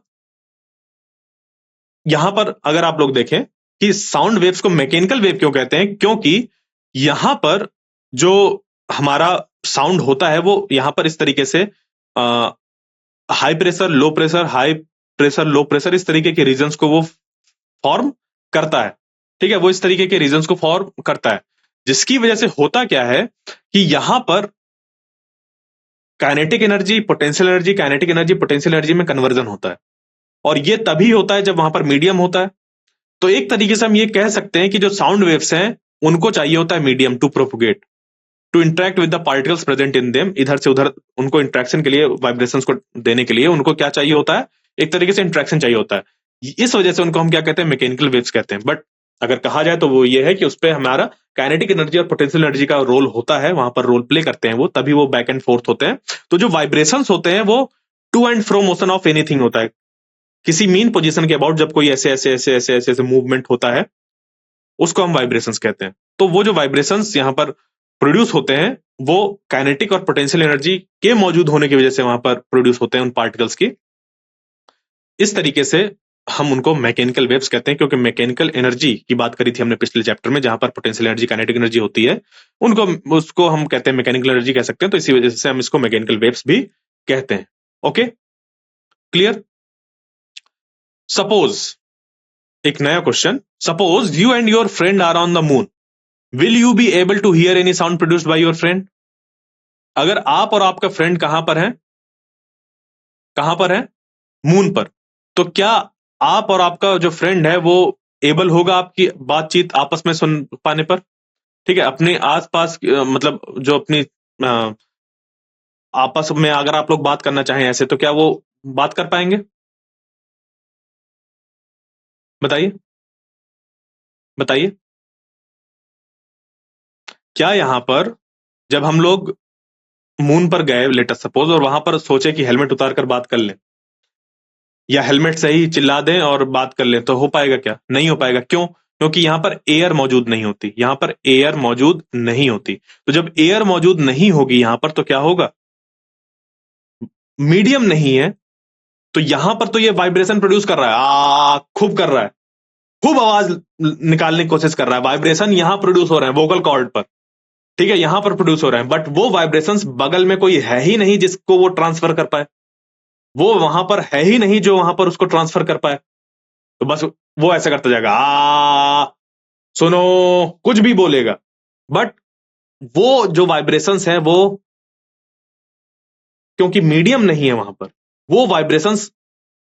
यहां पर अगर आप लोग देखें कि साउंड वेव्स को मैकेनिकल वेव क्यों कहते हैं, क्योंकि यहां पर जो हमारा साउंड होता है वो यहां पर इस तरीके से high pressure low pressure, high pressure low pressure, इस तरीके के रीजन्स को वो फॉर्म करता है, ठीक है, वो इस तरीके के रीजन्स को फॉर्म करता है, जिसकी वजह से होता क्या है कि यहां पर kinetic energy, potential energy, kinetic energy, potential energy में कन्वर्जन होता है। और ये तभी होता है जब वहां पर मीडियम होता है। तो एक तरीके से हम ये कह सकते हैं कि जो साउंड वेव्स हैं उनको चाहिए होता है medium to propagate, to interact with the particles present in them. इधर से उधर उनको इंट्रैक्शन के लिए, वाइब्रेशंस को देने के लिए उनको क्या चाहिए होता है? एक तरीके से इंट्रैक्शन चाहिए होता है। इस वजह से उनको हम क्या कहते हैं? मैकेनिकल वेव्स कहते हैं। बट अगर कहा जाए तो वो ये है कि उस पर हमारा काइनेटिक एनर्जी और पोटेंशियल एनर्जी का रोल होता है, वहां पर रोल प्ले करते हैं वो, तभी वो बैक एंड फोर्थ होते हैं। तो जो वाइब्रेशंस होते हैं वो to and fro motion of anything होता है, किसी मीन पोजीशन के अबाउट जब कोई ऐसे ऐसे ऐसे ऐसे ऐसे ऐसे मूवमेंट होता है उसको हम वाइब्रेशंस कहते हैं। तो वो जो वाइब्रेशंस यहां पर प्रोड्यूस होते हैं वो काइनेटिक और पोटेंशियल एनर्जी के मौजूद होने की वजह से वहां पर प्रोड्यूस होते हैं उन पार्टिकल्स की। इस तरीके से हम उनको मैकेनिकल वेव्स कहते हैं, क्योंकि मैकेनिकल एनर्जी की बात करी थी हमने पिछले चैप्टर में, जहां पर पोटेंशियल एनर्जी, काइनेटिक एनर्जी होती है, उनको उसको हम कहते हैं मैकेनिकल एनर्जी कह सकते हैं। तो इसी वजह से हम इसको मैकेनिकल वेव्स भी कहते हैं। Okay, clear? सपोज, एक नया question, suppose you and your friend are on the moon, will you be able to hear any sound produced by your friend? अगर आप और आपका फ्रेंड कहां पर है, कहां पर है? मून पर। तो क्या आप और आपका जो फ्रेंड है वो एबल होगा आपकी बातचीत आपस में सुन पाने पर? ठीक है, अपने आसपास मतलब जो अपनी आपस में अगर आप लोग बात करना चाहें ऐसे, तो क्या वो बात कर पाएंगे? बताइए, बताइए। क्या यहां पर जब हम लोग मून पर गए, लेट अस सपोज, और वहां पर सोचे कि हेलमेट उतार कर बात कर लें, या हेलमेट से ही चिल्ला दें और बात कर लें, तो हो पाएगा क्या? नहीं हो पाएगा। क्यों? क्योंकि यहां पर एयर मौजूद नहीं होती, यहां पर एयर मौजूद नहीं होती। तो जब एयर मौजूद नहीं होगी यहां पर, तो क्या होगा? मीडियम नहीं है, तो यहां पर तो ये वाइब्रेशन प्रोड्यूस कर रहा है, खूब कर रहा है, खूब आवाज निकालने की कोशिश कर रहा है, वाइब्रेशन यहां प्रोड्यूस हो रहे हैं वोकल कॉर्ड पर, ठीक है, यहां पर प्रोड्यूस हो रहे हैं। बट वो वाइब्रेशंस बगल में कोई है ही नहीं जिसको वो ट्रांसफर कर पाए, वो वहां पर है ही नहीं जो वहां पर उसको ट्रांसफर कर पाए। तो बस वो ऐसा करता जाएगा, सुनो, कुछ भी बोलेगा, बट वो जो वाइब्रेशंस है वो, क्योंकि मीडियम नहीं है वहां पर, वो वाइब्रेशंस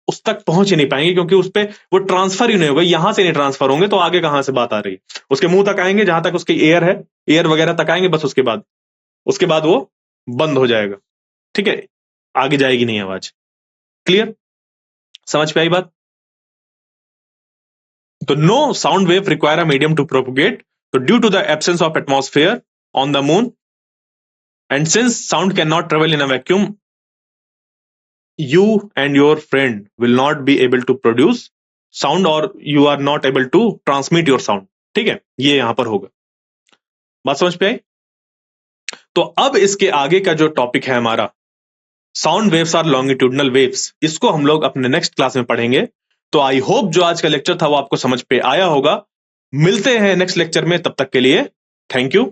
उस तक पहुंच ही नहीं पाएंगे, क्योंकि उस पर वो ट्रांसफर ही नहीं होगा। यहां से नहीं ट्रांसफर होंगे तो आगे कहां से बात आ रही? उसके मुंह तक आएंगे, जहां तक उसकी एयर है, एयर वगैरह तक आएंगे, बस उसके बाद वो बंद हो जाएगा, ठीक है, आगे जाएगी नहीं आवाज। क्लियर? समझ पे आई बात? तो no sound wave require a medium to propagate, तो due to the absence of atmosphere on the moon, and since sound can not travel in a vacuum, you and your friend will not be able to produce sound, or you are not able to transmit your sound। ठीक है, ये यहां पर होगा। बात समझ पे आई? तो अब इसके आगे का जो टॉपिक है हमारा, sound waves are longitudinal waves, इसको हम लोग अपने नेक्स्ट क्लास में पढ़ेंगे। तो आई होप जो आज का लेक्चर था वो आपको समझ पे आया होगा। मिलते हैं नेक्स्ट लेक्चर में, तब तक के लिए थैंक यू।